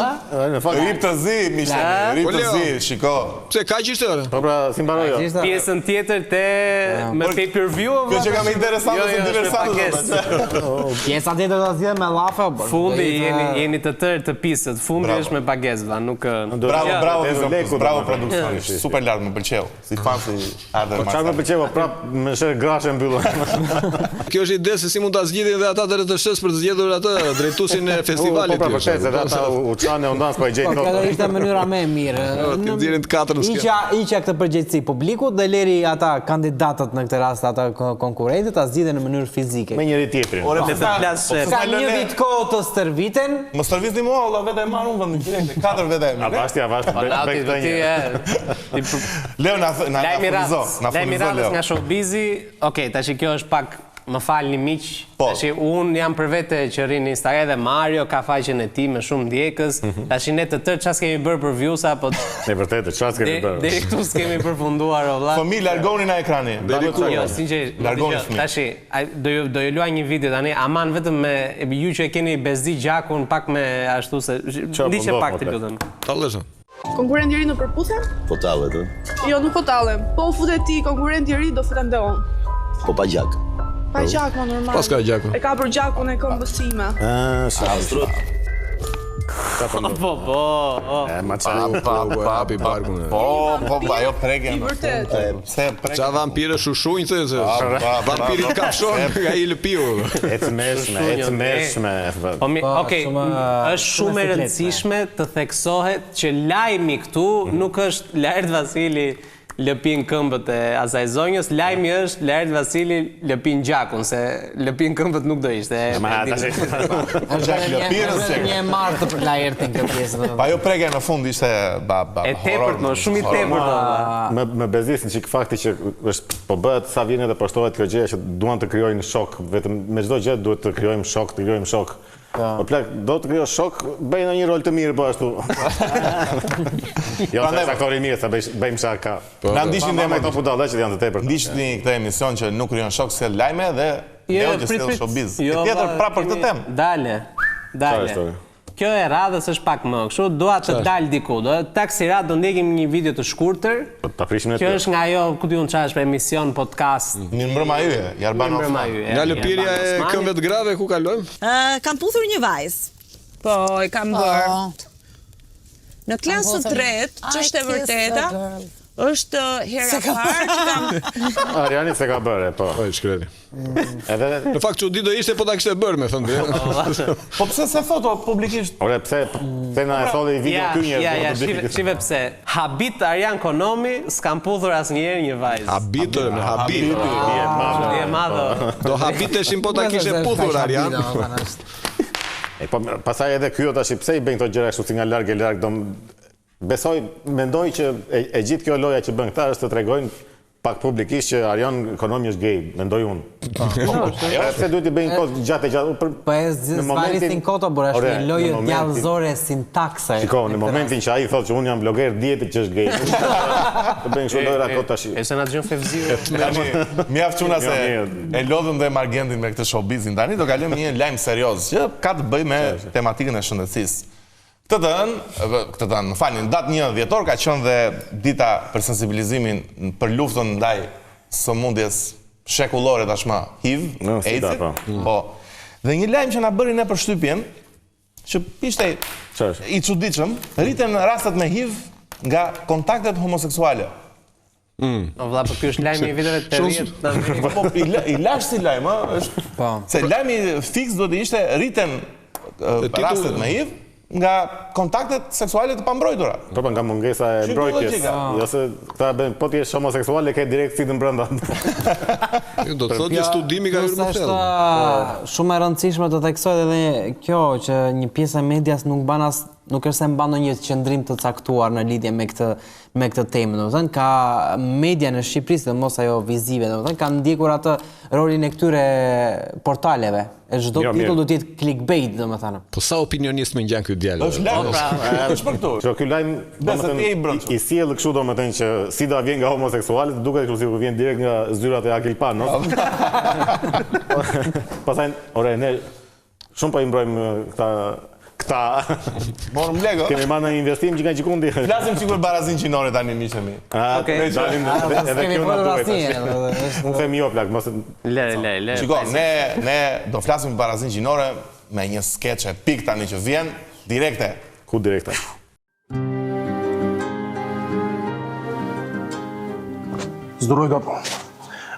Rip të zi, mishtemi, rip të zi, shiko. Pse, ka që ishte? Po pra, si mbarojo. Pjesën tjetër te me pay-per-view. Kjo që kam interesantë së diversantë. Pjesa tjetër do zhjith me lafe. Fundi jeni të tërë të pisët. Fundi është me pagesva, nuk... Bravo produksioni, super lartë më pëlqeu. Si fan si ardhe Marsa. Po qarë më pëlqeu, prap me shërë grashe mbyllu. Kjo është ide se si mund ta zgjidhin dhe ata të RTS-s për të zgjedhur atë drejtuesin e festivalit. Po vërtet se ata u çanë ondas po e gjejnë. Kjo ishte mënyra më e mirë. Ti nxjerrin të katërën. Iqa këtë përgjegjësi publikut dhe leri ata kandidatët në këtë rast, ata konkurrentët ta zgjidhen në mënyrë fizike. Me njëri tjetrin. Ka një vit kohë të stërviten. Mos stërvisni mua, valla, vetë e marr unë vendin direkt. 4 vete. Leo na Lajmi nga showbizi. Okej, tash kjo është pak më falni miq, tash unë jam për vete që rri në Instagram edhe Mario ka faqen e tij me shumë ndjekës. Tash ne të tërë çfarë kemi bërë për views apo në vërtetë çfarë kemi bërë. Deri këtu s'kemi përfunduar o vlla. Fëmijë largoni nga ekrani. Jo, sinqerisht, largoni fëmijë. Tash do ju luaj një video tani, aman vetëm me ju që e keni bezdi gjakun pak me ashtu se ndiqe pak të lutem. Tallesha. Konkurrenti i ri në përputhje? Po tallet, Jo, nuk po tallem. Po futet ti konkurrenti i ri do futem dhe unë. Po pa gjak. Pa gjak, ma normal. Pas ka gjakun. E ka për gjakun e këmbës time. Astrut. Po. Hapi barkun. Po, ajo preken. I vërtet. Pse preken? Ça vampire shushunj thë se. Vampiri kafshon nga i lëpiu. E të mëshme. Okej, është shumë e rëndësishme të theksohet që lajmi këtu nuk është Laert Vasili lëpin këmbët e asaj zonjës, lajmi është Laert Vasili lëpin gjakun, se lëpin këmbët nuk do ishte. Një martë për Laertin kjo pjesë. Pa jo preke në fund ishte e tepërt më, shumë i tepërt. Më bezisin që fakti që po bëhet sa vjen edhe poshtohet kjo gjë që duan të krijojnë shok, vetëm me çdo gjë duhet të krijojmë shok, Po plak, do të krijosh shok, bëj në një rol të mirë po ashtu. Jo, se aktori mirë, sa bëjmë shaka. Na ndiqni me këto budalla që janë të tepërt. Ndiqni këtë emision që nuk krijon shok se lajme dhe jo që sjell showbiz. Tjetër prapë për këtë temë. Dale. Kjo e radhës është pak më kështu, doa të dalë diku. Taksirat do ndjekim një video të shkurtër. Kjo është nga ajo, ku diun çfarë është emision podcast. Mirë mbrëma yje, Jarbanov. Nga lëpirja e këmbëve të grave ku kalojmë? Kam puthur një vajzë. Po, e kam bërë. Në klasën 3, që është e vërteta, është hera parë që kam... Ariani se ka bërë, po. Po, i shkreti. Në fakt që di do ishte, po ta kështë e bërë, me thëndë. Po pse se foto publikisht? Ore, pse na e thodi video kënjë? Shive pse. Habit Arjan Konomi s'kam puthur asë njerë një vajzë. Habit, me habit. Je madho. Do habiteshim po ta kishe puthur, Arjan. Pasaj edhe kjo tash pse i bëjnë këto gjëra kështu si nga larg e larg, besoj, mendoj që e gjithë kjo loja që bën këta është të tregojnë pak publikisht që Arjan Konomi është gay, mendoj unë. Se duhet i bëjnë kohë gjatë. Po e zvaristin koto, bërë është një lojë djallëzore sintakse. Shiko, në momentin që ai thotë që unë jam bloger, djetit që është gay. Të bëjnë kështu lojra kot tash. E se na dëgjon fevziu. Mjaft çuna se e lodhëm dhe Margendin me këtë showbizin. Tani do kalojmë një lajm serioz që ka të bëjë me tematikën e shëndetësisë. Këtë të në falin, datë 1 dhjetor ka qënë dhe dita për sensibilizimin për luftën ndaj sëmundjes shekullore tashma HIV, AIDS-it. Dhe një lajmë që na bëri ne për shtypjen, që ishte i çuditshëm, rriten rastet me HIV nga kontaktet homoseksuale. O vlla, për kjo është lajmi i viteve të rrjet. I lash si lajmë, se lajmi fix do të ishte rriten rastet me HIV nga kontaktet seksuale të pambrojtura. Po nga mungesa e mbrojtjes. Jo se këta bëjnë, po ti je homoseksual e ke direkt fitën brenda. Do të thotë që studimi ka hyrë më thellë. Është shumë e rëndësishme të theksohet edhe kjo që një pjesë e medias nuk është se mban ndonjë qëndrim të caktuar në lidhje me këtë temë, domethënë ka media në Shqipëri, sidomos ajo vizive, domethënë kanë ndjekur atë rolin e këtyre portaleve. E çdo titull do të jetë clickbait, domethënë. Po sa opinionist më ngjan ky djalë. Është lajm. Është për këtu. Ky lajm domethënë i sjell kështu domethënë që sida vjen nga homoseksualët, duket kështu si vjen direkt nga zyrat e Akilpan, no? Pastaj, ore, ne shumë po i mbrojmë këta morëm lego. Kemi marrë një investim që nga gjikundi. Flasim sikur barazin qinore tani miqemi. Okej. Dalim edhe kjo na duhet. Unë them jo plak, mos le. Shiko, ne do flasim barazin qinore me një skeç epik tani që vjen direkte. Ku direkte? Zdroj gapo.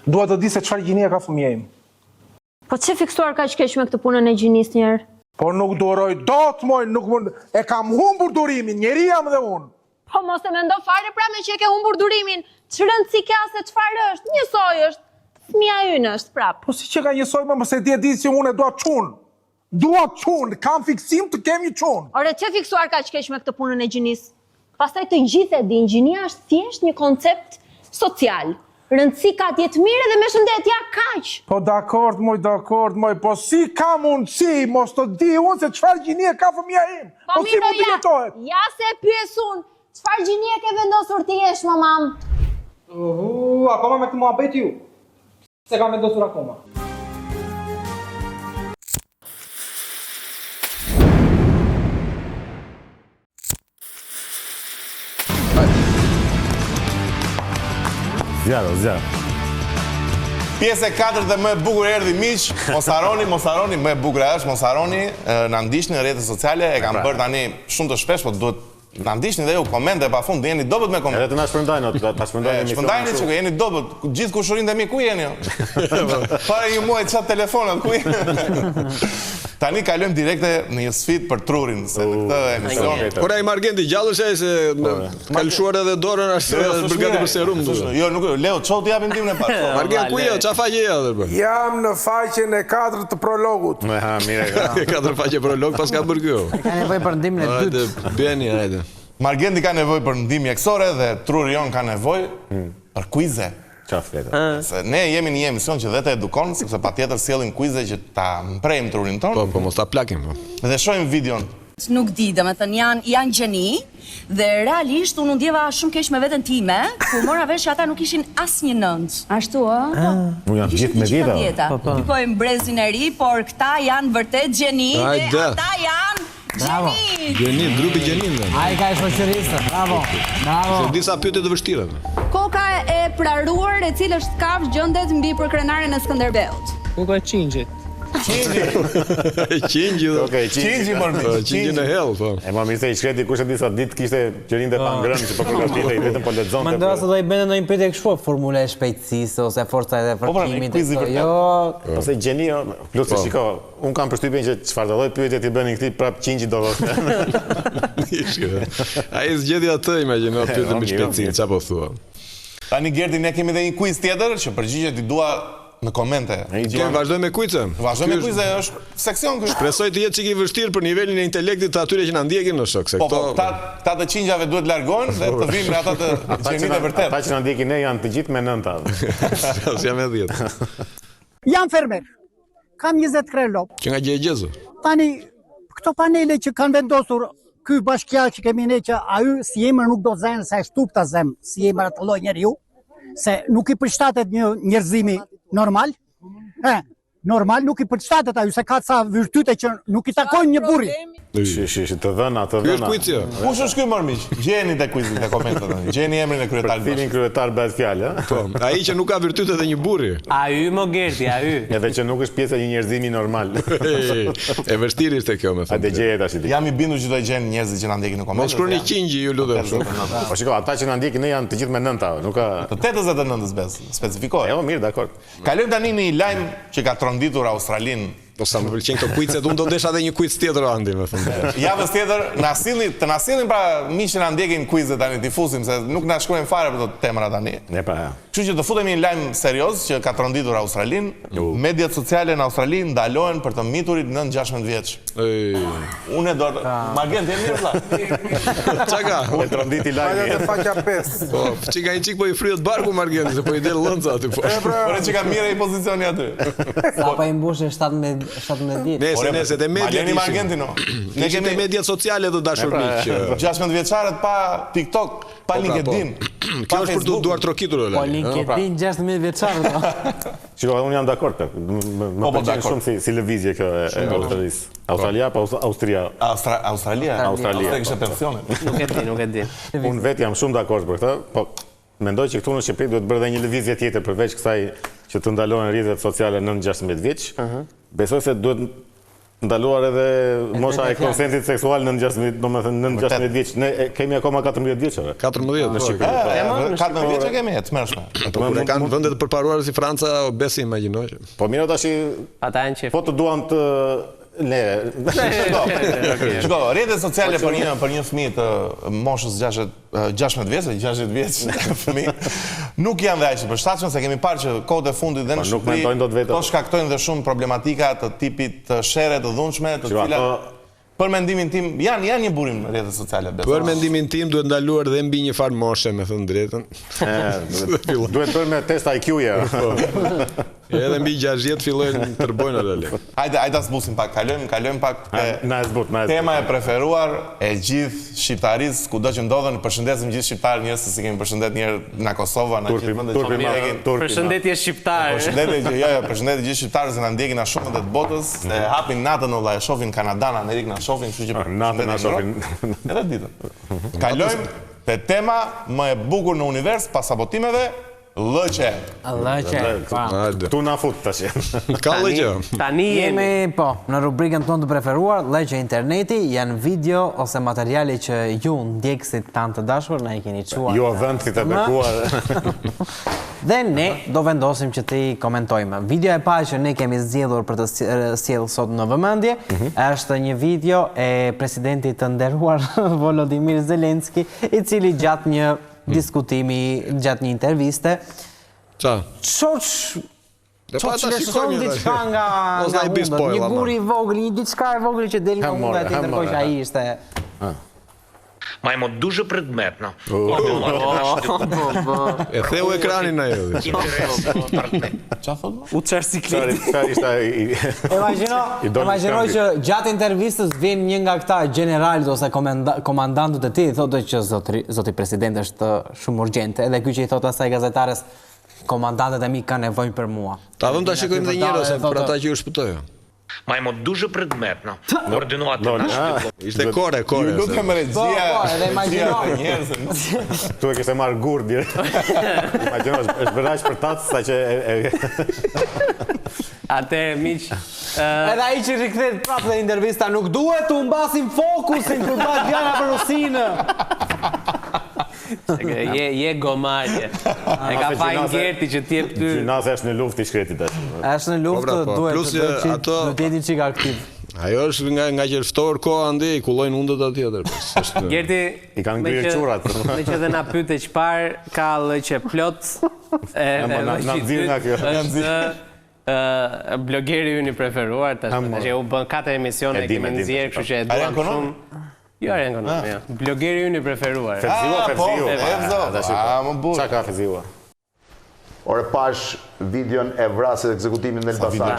Dua të di se çfarë gjinie ka fëmija im. Po çe fiksuar kaq keq me këtë punën e gjinisë njerë? Po nuk duroj dot, moj, nuk mund, e kam humbur durimin, njeri jam dhe unë. Po mos e mendo fare pra me që e ke humbur durimin. Që rëndësi ka se çfarë është? Njësoj është. Fëmia ynë është prap. Po si që ka njësoj më mëse di e di si unë e dua çun. Dua çun, kam fiksim të kem një çun. Ore, çe fiksuar kaq keq me këtë punën e gjinisë? Pastaj të gjithë e din, gjinia është thjesht një koncept social. Rëndësi ka t'jetë mirë dhe me shëndetja kaq. Po dakord, moj, po si ka mundësi, mos të di unë se çfarë gjinie ka fëmia im. Po si mund të jetohet? Ja se pyes unë, çfarë gjinie ke vendosur ti jesh, mamam? Akoma me këtë muhabet ju. Se kam vendosur akoma. Zjarë. Pjesë e 4 dhe më e bukur erdhi miq, mos harroni, më e bukur është, mos harroni, na ndiqni në rrjetet sociale, e kam bërë tani shumë të shpesh, po duhet na ndiqni dhe ju komente pafund, jeni dobët me komente. Edhe të na shpërndajnë, emisionin. Shpërndajni që jeni dobët, gjithë kushërinë dhe mi ku jeni? Para një muaj çat telefonat ku jeni? Tani kalojmë direkte në një sfidë për trurin, se në këtë emision. Por ai Margendi gjallë se ka lëshuar edhe dorën ashtu përgati për serum. Jo, nuk, Leo, çau të japin ndihmën e parë. Margend ku je? Çfarë faqe je atë? Jam në faqen e 4 të prologut. Ha, mire. 4 faqe prolog pas ka bërë kjo. Ka nevojë për ndihmën e dytë. Hajde, bëni, hajde. Margendi ka nevojë për ndihmë mjekësore dhe truri jon ka nevojë për kuize. Se ne jemi një emision që dhe të edukon, sepse patjetër sjellim kuize që ta mprejmë trurin tonë. Po mos ta plakim. Dhe shohim videon. Nuk di, domethënë janë gjeni dhe realisht unë ndjeva shumë keq me veten time, kur mora vesh që ata nuk ishin asnjë nënt. Ashtu ë? Unë jam gjithë me vjeta. Pikojmë brezin e ri, por këta janë vërtet gjeni dhe ata janë Bravo. Gjenin, grupi Gjenin. Ai ka shoqërisë. Bravo. Se disa pyetje të vështira. Koka e praruar e cilës kafsh gjendet mbi përkrenaren e Skënderbeut. Koka e Qingjit. Qingji. Okej, Qingji mormi. Qingji në hell, po. E më mirë se i shkreti kush e disa ditë kishte qërinde pa ngrënë që po përgatitej vetëm po lexonte. Mendova se do i bënë ndonjë pyetje kështu, formula e shpejtësisë ose forca e vërtimit. Jo, ose gjeni, plus se shiko, un kam përshtypjen që çfarë lloj pyetje ti bënin këtij prap Qingji do thotë. Ai zgjidhja atë, imagjino pyetje me shpejtësi, çfarë po thua. Tani Gerdi, ne kemi edhe një quiz tjetër që përgjigjet i dua në komente. Kemi vazhdojmë me kuicën. Vazhdojmë me kuicën, është seksion ky. Shpresoj të jetë çik i vështirë për nivelin e intelektit të atyre që na ndjekin në shok, se këto. Po, ta të qingjave duhet largohen dhe të vinë me ata të gjenive vërtet. Ata që na ndjekin ne janë të gjithë me 9 As jam me 10. Jam fermer. Kam 20 kre lop. Që nga Gjegjezë. Tani këto panele që kanë vendosur ky bashkia që kemi ne që ai si emër nuk do zënë sa shtup ta zëm, si emër atë lloj njeriu, se nuk i përshtatet një njerëzimi normal. Normal nuk i përshtatet ajo se ka ca virtyte që nuk i takojnë një burri. Të dhëna. Kush është ky mormiq? Gjeni te kuizi te komentet tani. Gjeni emrin e kryetarit. Filin kryetar bëhet fjalë, ëh. Po, ai që nuk ka virtyte dhe një burri. Ai mo Gerdi, ai. Edhe që nuk është pjesë e një njerëzimi normal. E vërtetë ishte kjo, më thënë. A dhe gjeje tash ti. Jam i bindur që do gjen njerëzit që na ndjekin në komente. Mos shkroni Qingji, ju lutem. Po shiko, ata që na ndjekin ne janë të gjithë me 9, nuk ka. Të 89 bez, specifikohet. Jo, mirë, dakor. Kalojmë tani në një lajm që ka tronditur Australinë. Po sa më pëlqen këto quizet, unë do desha edhe një quiz tjetër Andi, më thënë. Javës tjetër të na sillnin pra miqtë na ndjekin quizet tani, difusim se nuk na shkruajnë fare për këto temra tani. Ne pa. Kështu që të futemi në lajm serioz që ka tronditur Australinë. Mediat sociale në Australi ndalohen për të miturit 9-16 vjeç. Unë do Margend e mirë vëlla. Çka? E tronditi lajmi. Hajde faqja 5. Po, çika një çik po i fryet barku Margendi, se po i del lënca aty po. Por çika mirë i pozicioni aty. Sa po i mbushë 17 ditë. Nese te mediat. Maleni Margendino. Ne kemi mediat sociale të dashur miq. 16 vjeçarët pa TikTok, pa LinkedIn. Kjo është për të duar trokitur Po LinkedIn 16 vjeçarët. Shiko, unë jam dakord. Më pëlqen shumë si lëvizje kjo e Australisë. Australia pa Austria. Australia kishte pensione. Nuk e di. Unë vet jam shumë dakord për këtë, po mendoj që këtu në Shqipëri duhet bërë edhe një lëvizje tjetër përveç kësaj që të ndalohen rrjetet sociale 9-16 vjeç. Besoj se duhet ndaluar edhe mosha e konsentit seksual në 16 vjeç. Ne kemi akoma 14 vjeçare. 14 në Shqipëri. 14 vjeç kemi të mërshme. Kur kanë vende të përparuara si Franca, besi imagjinoj. Po mirë tash. Ata janë qef. Po të duam të Shko, rrjetet sociale për një fëmijë të moshës 16 vjeç, 60 vjeç fëmijë, nuk janë dhe aq të përshtatshëm, se kemi parë që kohët e fundit dhe në Shqipëri po shkaktojnë dhe shumë problematika të tipit të shere të dhunshme, të cilat për mendimin tim janë një burim rrjetet sociale. Për mendimin tim duhet ndaluar dhe mbi një farë moshe, me thënë drejtën. Duhet bërë me test IQ-ja. Edhe mbi 60 fillojnë të tërbojnë reali. Hajde zbusim pak, kalojmë pak tema e preferuar e gjithë shqiptarisë, kudo që ndodhen, përshëndesim gjithë shqiptarë njerëz se si kemi përshëndet njerë në Kosovë, në gjithë vendet që ndjekin. Përshëndetje shqiptarë. Përshëndetje gjithë shqiptarë se na ndjekin në shumë vendet të botës, se hapin natën olla e shohin Kanada, në Amerikë na shohin, kështu që natën na shohin edhe ditën. Kalojmë te tema më e bukur në univers pas sabotimeve. Lëqe. Tu na fut tash. Ka lëqe. Tani jemi në rubrikën tonë të preferuar, lëqe interneti, janë video ose materiale që ju ndjekësit tanë të dashur, na i keni quar. Ju avënd si të bekuar. Dhe ne do vendosim që ti komentojme. Video e parë që ne kemi zgjedhur për të sjellë sot në vëmendje është një video e presidentit të nderuar Volodymyr Zelenski, i cili gjatë një diskutimi, gjatë një interviste. Qoq leshon diçka nga hundët, një guri i vogël, një diçka e vogël që del nga hundët, i ndërkohë që ai ishte... Маємо дуже предметно. Theu ekranin na jo. U çar sikleti. Imagjinoj që gjatë intervistës vjen një nga këta generalët ose komandantët e tij, thotë që zoti president është shumë urgjente, edhe ky që i thotë asaj gazetares, komandantët e mi kanë nevojë për mua. Ta vëmë ta shikojmë edhe një herë ose për ata që u shpëtojnë. Маємо дуже предметно координувати наш підлог. Ishte kore. Ju lutem regjia. Edhe imagjinoj. Tu e kishte marrë gur direkt. Imagjinoj, është vëraq për tatë sa që Atëherë miq, edhe ai që rikthehet prapë në intervista nuk duhet të humbasim fokusin kur bëhet fjala për Rusinë. Je gomarje. E ka fajin Gerti që t'jep ty. Gjynase është në luftë i shkretit. Është në luftë, duhet të jeti çik aktiv. Ajo është nga që ftohër koha ande i kullojnë hundët atjetër. Gerti, i kanë ngrirë çurrat. Me që dhe na pyete çfarë ka lëqe plot. Na nxirr nga kjo. Blogeri ynë i preferuar, tash u bën 4 emisione kemi nxjerr, kështu që e duam shumë. Jo, Ekonomi. Blogeri ynë i preferuar. Qa ka Feziua? Ore pash videon e vrasjet ekzekutimin në Elbasan.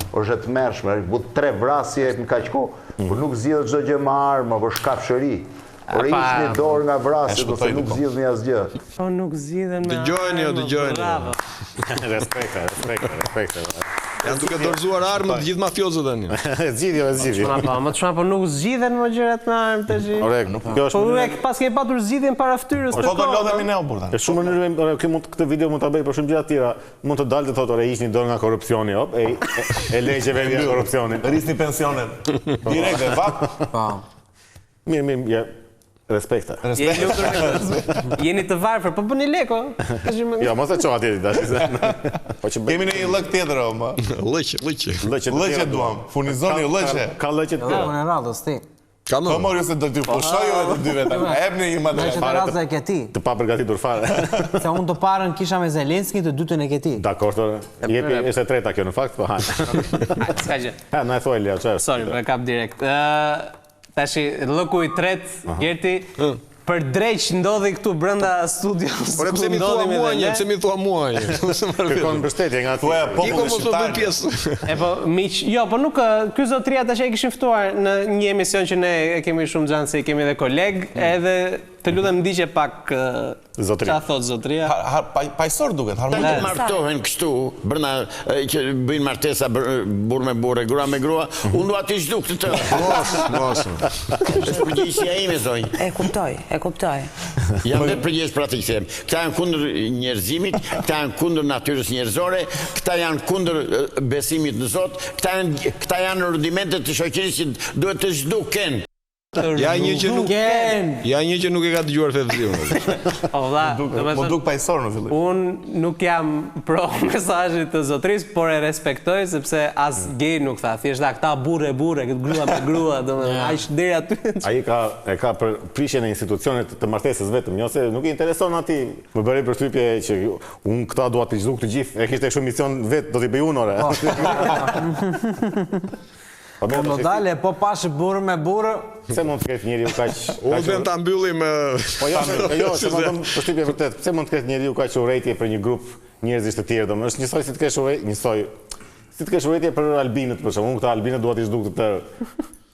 Është e tmerrshme, but 3 vrasje në kaq kohë, por nuk zgjidhet çdo gjë me armë apo shkafshëri. Ore ishni dorë nga vrasjet ose nuk zgjidhni asgjë. Po nuk zgjidhen me. Dëgjojeni. Respekt. Janë duke dorëzuar armët gjithë mafiozët tani. Zgjidhje. Më çfarë po nuk zgjidhen më gjërat me armë tash. Ore, kjo është. Po pas kemi patur zgjidhjen para fytyrës. Po do lodhemi ne burrë. Është shumë mënyrë, këtë video mund ta bëj për shumë gjëra të tjera. Mund të dalë të thotë ore hiqni dorë nga korrupsioni, hop, e legjeve nga korrupsioni. Rrisni pensionet. Direkt e vak. Po. Mirë, respekta. Jeni të varfër, po bëni leko. Jo, mos e ço atje tash. Kemi në një lëk tjetër, o. Lëqe duam. Furnizoni lëqe. Ka lëqe të tjera. Unë radhës ti. Po mori se do t'ju pushoj edhe dy vetë. Ebni një material. Lëqe të radhë e ke ti. Të pa përgatitur fare. Se unë të parën kisha me Zelenski, të dytën e ke ti. Dakor, jepi është e treta kjo në fakt, po hajde. S'ka gjë. Na e thoj Leo, çfarë? Sorry, më kap direkt. Tashi, lëku i tretë, Gerti, për dreq ndodhi këtu brenda studios. Por pse mi thua mua një? Kërkon mbështetje nga thua populli shqiptar. Po miq, jo, po nuk ky zotria tash e kishin ftuar në një emision që ne e kemi shumë xhan se i kemi edhe koleg, edhe të lutem ndiqje pak çfarë thot zotria. Pajsor duket, harmonik. Martohen kështu, brenda që bëjnë martesa burr me burrë, grua me grua, unë dua të zhduk të. Mos. Është përgjegjësia ime zonj. E kuptoj. Jam dhe përgjegjës për atë që them. Këta janë kundër njerëzimit, këta janë kundër natyrës njerëzore, këta janë kundër besimit në Zot, këta janë rudimentet të shoqërisë që duhet të zhduken. Ja një që nuk e ka dëgjuar Fevziun. Mo duk pajsor në fillim. Unë nuk jam pro mesazhit të zotris, por e respektoj sepse as gay nuk tha, thjesht këta burre, këtë grua me grua, domethënë aq deri aty. Ai ka për prishjen e institucionet të martesës vetëm, jo se nuk i intereson atij. Më bëri përshtypje që unë këta dua të zhduk të gjithë. E kishte kështu mision vet, do t'i bëj unë ore. Po më dale, po pashë burë me burë. Pse mund të ketë njeriu kaq... Unë them ta mbyllim... Po jo, se më dhëmë përshtypje vërtet. Pse mund të ketë njeriu kaq urrëtie për një grup njerëzish të tjerë, domë është njësoj si të kesh urrëtie për albinët, për shembull, unë këta albinët dua të zhduk të tërë.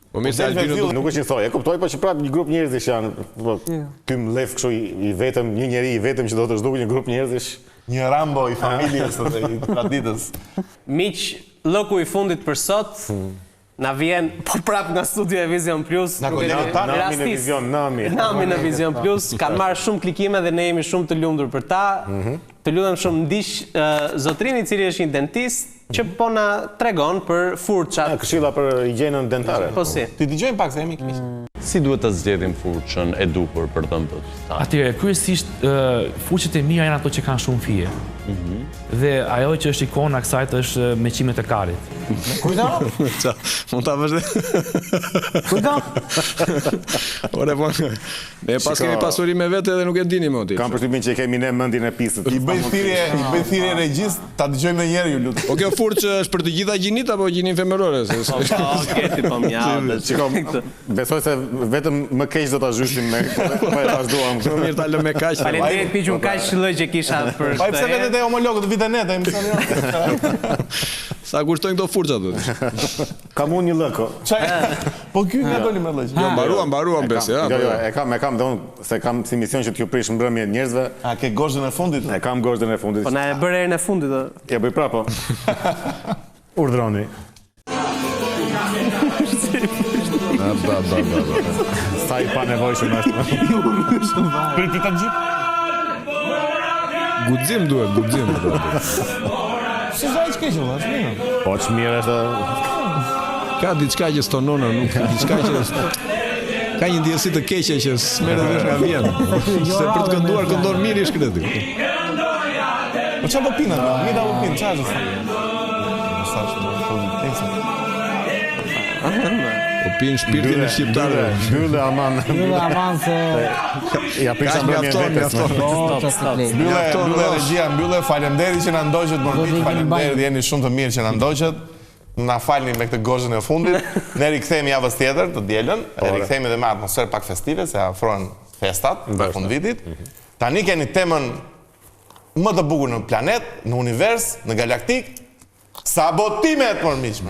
Po mirë se albinët nuk është njësoj, e kuptoj, po që prapë një grup njerëzish janë tym lef kështu i vetëm, një njeri i vetëm që do të zhduk një grup njerëzish. Një Rambo i familjes të traditës. Miq, lloku i fundit për sot. Na vjen prap nga studio e Vision Plus. Nami në Vision Plus. Kanë marrë shumë klikime dhe ne jemi shumë të lumtur për ta. Të lutem shumë ndiq zotrin i cili është një dentist që po na tregon për furçat. Këshilla për higjienën dentare. Po si. Ti dëgjojmë pak se jemi këmiq. Si duhet të zgjedhim furçën e duhur për dhëmbët? Atëherë, kryesisht furçët e mira janë ato që kanë shumë fije. Dhe ajo që është ikona kësaj është meqimet e karit. Kujdo? Mund ta vazhdoj. Kujdo? Ore po. Ne pas kemi pasuri me vete dhe nuk e dini më ti. Kam përshtypjen që kemi ne mendjen e pistës. I bëj thirrje regjist, ta dëgjojmë edhe një herë ju lutem. Po kjo furçë është për të gjitha gjinit apo gjinin femërore? Besoj se vetëm më keq do ta zhyshim me po e vazhduam. Më mirë ta lëm me kaq. Faleminderit piq un kaq lloj që kisha për. Pa pse vetë te homologët vitë ne te emisioni jote. Sa kushtojnë këto furça thotë? Kam unë një lëko. Po ky ne doli me lëç. Jo, mbaruam besë, ja. Jo, e kam dhe unë se kam si mision që t'ju prish mbrëmje njerëzve. A ke gozhdën e fundit? E kam gozhdën e fundit. Po na e bërë herën e fundit. Ja bëj prapë. Urdhroni. Sa i pa nevojshëm është. Priti ta gjip. Guxim duhet, guxim. Si zaj keq është mirë. Po çmirë është. Ka diçka që stonon, nuk diçka që ka një ndjesi të keqe që s'merret vesh nga vjen. Se për të kënduar këndon mirë i shkreti. Po çfarë po pinë? Mi da po pinë, çfarë është? Po pinë shpirtin e shqiptarëve. Mbyllë aman se... Ja prisha mbrëmje vetës. Mbyllë regjia, mbyllë, faleminderit që na ndoqët, faleminderit, jeni shumë të mirë që na ndoqët. Na falni me këtë gozhdën e fundit. Ne rikthehemi javës tjetër, të dielën, rikthehemi edhe me atmosferë pak festive, se afrohen festat të fundvitit. Tani keni temën më të bukur në planet, në univers, në galaktik, sabotimet për miqmë.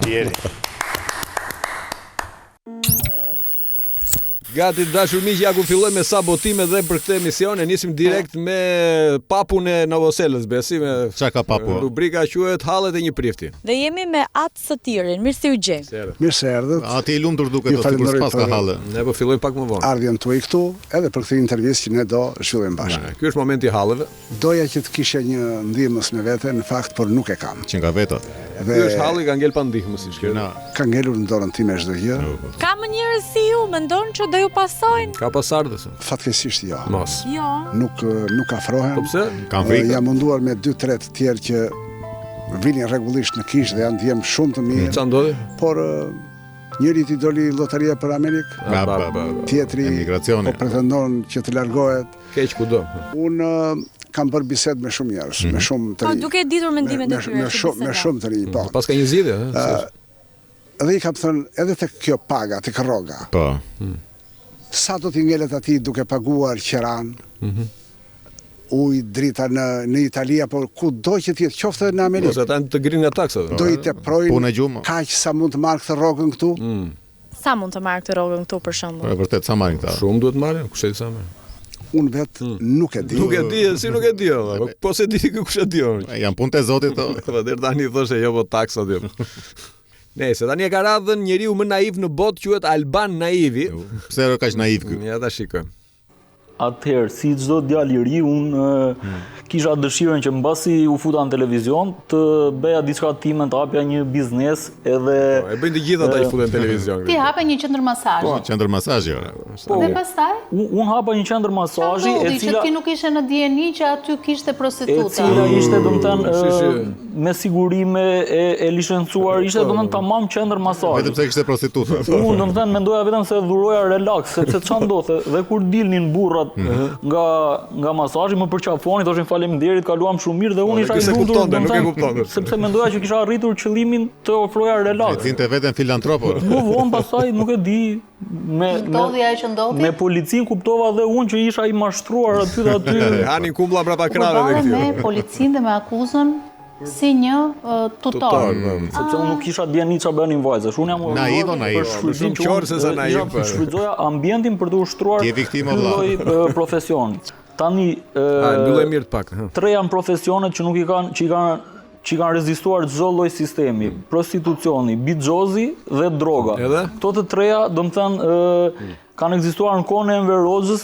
Gati dashur miq, ja ku filloj me sabotimet dhe për këtë emision e nisim direkt me papun e Novoselës, besi me çka ka papu. Rubrika quhet Hallet e një prifti. Dhe jemi me Atë Satirin. Mirë se u gjej. Mirë se erdhët. Ati i lumtur duket sikur s'pas ka halle. Ne po fillojmë pak më vonë. Ardhjem tuaj këtu edhe për këtë intervistë që ne do zhvillojmë bashkë. Ky është momenti i halleve. Doja që të kishe një ndihmës me vete, në fakt por nuk e kam. Që nga vetat. Ky është halli ka ngel pa ndihmës, si shkëna. Ka ngelur në dorën time çdo gjë. Ka më njerëz si ju, mendon që do ju pasojnë? Ka pasardhës. Fatkeqësisht jo. Mos. Jo. Nuk afrohen. Po pse? Kam frikë. Jam munduar me 2-3 të tjerë që vinin rregullisht në kishë dhe janë djem shumë të mirë. Çfarë ndodhi? Por njëri ti doli lotaria për Amerikë. Tjetri emigracioni. Po pretendon që të largohet. Keq kudo. Unë kam bërë bisedë me shumë njerëz, me shumë të rinj. Po duke ditur mendimet e tyre. Me shumë të rinj, po. Pas ka një zgjidhje, Dhe i kam thënë edhe tek kjo paga, tek rroga. Po. Sa do t'i ngelet ati duke paguar qeran, ujë, drita në Itali, apo ku do që t'jetë, qoftë në Amerikë. Ose ata të grinë nga taksa. Do i teprojnë kaq sa mund të marrë këtë rrogën këtu. Sa mund të marrë këtë rrogën këtu për shembull? Po vërtet sa marrin këta? Shumë duhet marrin, kush e di sa më. Unë vetë nuk e di. Nuk e di, si nuk e di, po se di kush e di. Janë punë të Zotit. Po deri tani thoshte jo po taksa ti. Nëse tani e ka radhën njeriu më naiv në botë quhet Alban Naivi. Pse është kaq naiv ky? Ja ta shikojmë. Atëherë, si çdo djalë i ri, unë kisha dëshirën që mbasi u futa në televizion të bëja diçka time, të hapja një biznes edhe e bëjnë të gjithë ata që futen në televizion. Ti hape një qendër masazhi. Po, qendër masazhi. Dhe pastaj? Unë hapa një qendër masazhi e cila ti nuk ishe në dieni që aty kishte prostituta. E cila ishte domethënë me sigurime e licencuar, ishte domethënë tamam qendër masazhi. Vetëm se kishte prostituta. Unë domethënë mendoja vetëm se dhuroja relaks, sepse çfarë ndodhte dhe kur dilnin burrat nga masazhi më përqafonin, thoshin faleminderit, kaluam shumë mirë dhe unë isha i lumtur, sepse mendoja që kisha arritur qëllimin të ofroja relaks. Dinte veten filantropo. Më vonë pastaj nuk e di me policin kuptova dhe unë që isha i mashtruar aty dhe aty. Hanin kumblla brapa krave këtu. Me policin dhe me akuzën si një tutor. Sepse unë nuk kisha dieni çfarë bënin vajzash. Unë jam shumë qorë se sa naiv. Shfrytzoja ambientin për të ushtruar lloj profesioni. Tani mbyllë mirë pak. Tre janë profesionet që nuk që kanë rezistuar çdo lloj sistemi. Prostitucioni, bixhozi dhe droga. Këto të treja, domethënë, kanë ekzistuar në kohën e Enver Hoxhës,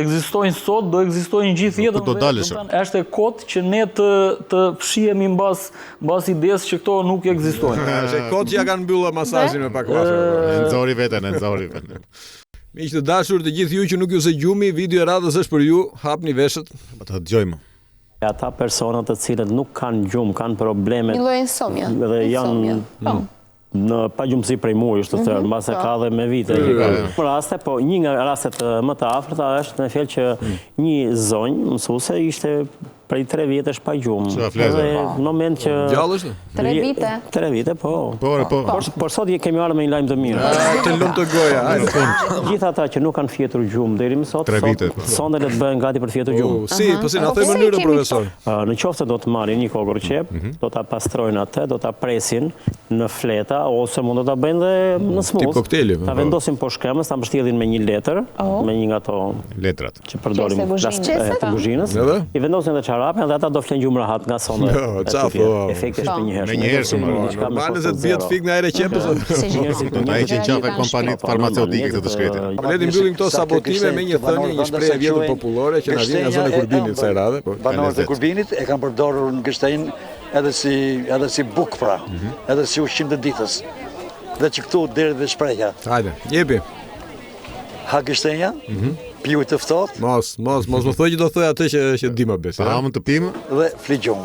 ekzistojnë sot, do ekzistojnë gjithë jetën. Është e kot që ne të fshihemi mbas idesë që këto nuk ekzistojnë. Është e kot që ja kanë mbyllur masazhin me pak kafe. Nxori veten. Miq të dashur, të gjithë ju që nuk ju se gjumi, video e radhës është për ju, hapni veshët. Të dëgjojmë. Ata personat të cilët nuk kanë gjumë, kanë probleme. Një lloj insomnia. Dhe janë në pagjumësi prej muajsh të thërë, mbase ka dhe me vite. Raste, po një nga rastet më të afërta është në fjalë që një zonjë mësuese ishte prej 3 vjetësh pa gjumë. Dhe në moment që... Gjallë është? 3 vite? 3 vite, po. Por sot kemi ardhur me një lajm të mirë. Të lumë të goja. Gjithë ata që nuk kanë fjetur gjumë deri më sot, sonde le të bëhen gati për të fjetur gjumë. Si, po si, në atë mënyrë, profesor. Në qoftë se do të marrin një kokër qep, do ta pastrojnë atë, do ta presin në fleta, ose mund do ta bëjnë dhe në smuz. Ta vendosin poshtë kremës, ta mbështjellin me një letër, me një nga ato letrat që përdorim të kuzhinës. I vendosin edhe çarapin dhe ata do flen gjumë rahat nga sonde. Efekti është me një herë shumë. Normale se të bie të fik nga era qepës. Ai që qafe kompanitë farmaceutike këtë të shkretin. Le të mbyllim këto sabotime me një thënie, një shprehje vjetër popullore që na vjen nga zona e Kurbinit sa radhë. Banorët e Kurbinit e kanë përdorur në Gështein edhe si buk pra, edhe si ushqim të ditës. Dhe që këtu deri dhe shprehja. Hajde, jepi. Ha Gështenja? Piu të ftohtë? Mos më thuaj që do thoj atë që di më besoj. Pa më të pimë? Dhe fligjum.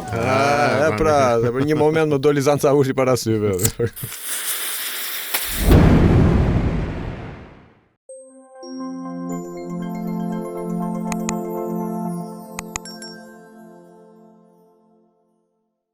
Pra, dhe për një moment më doli zanca ushi para syve.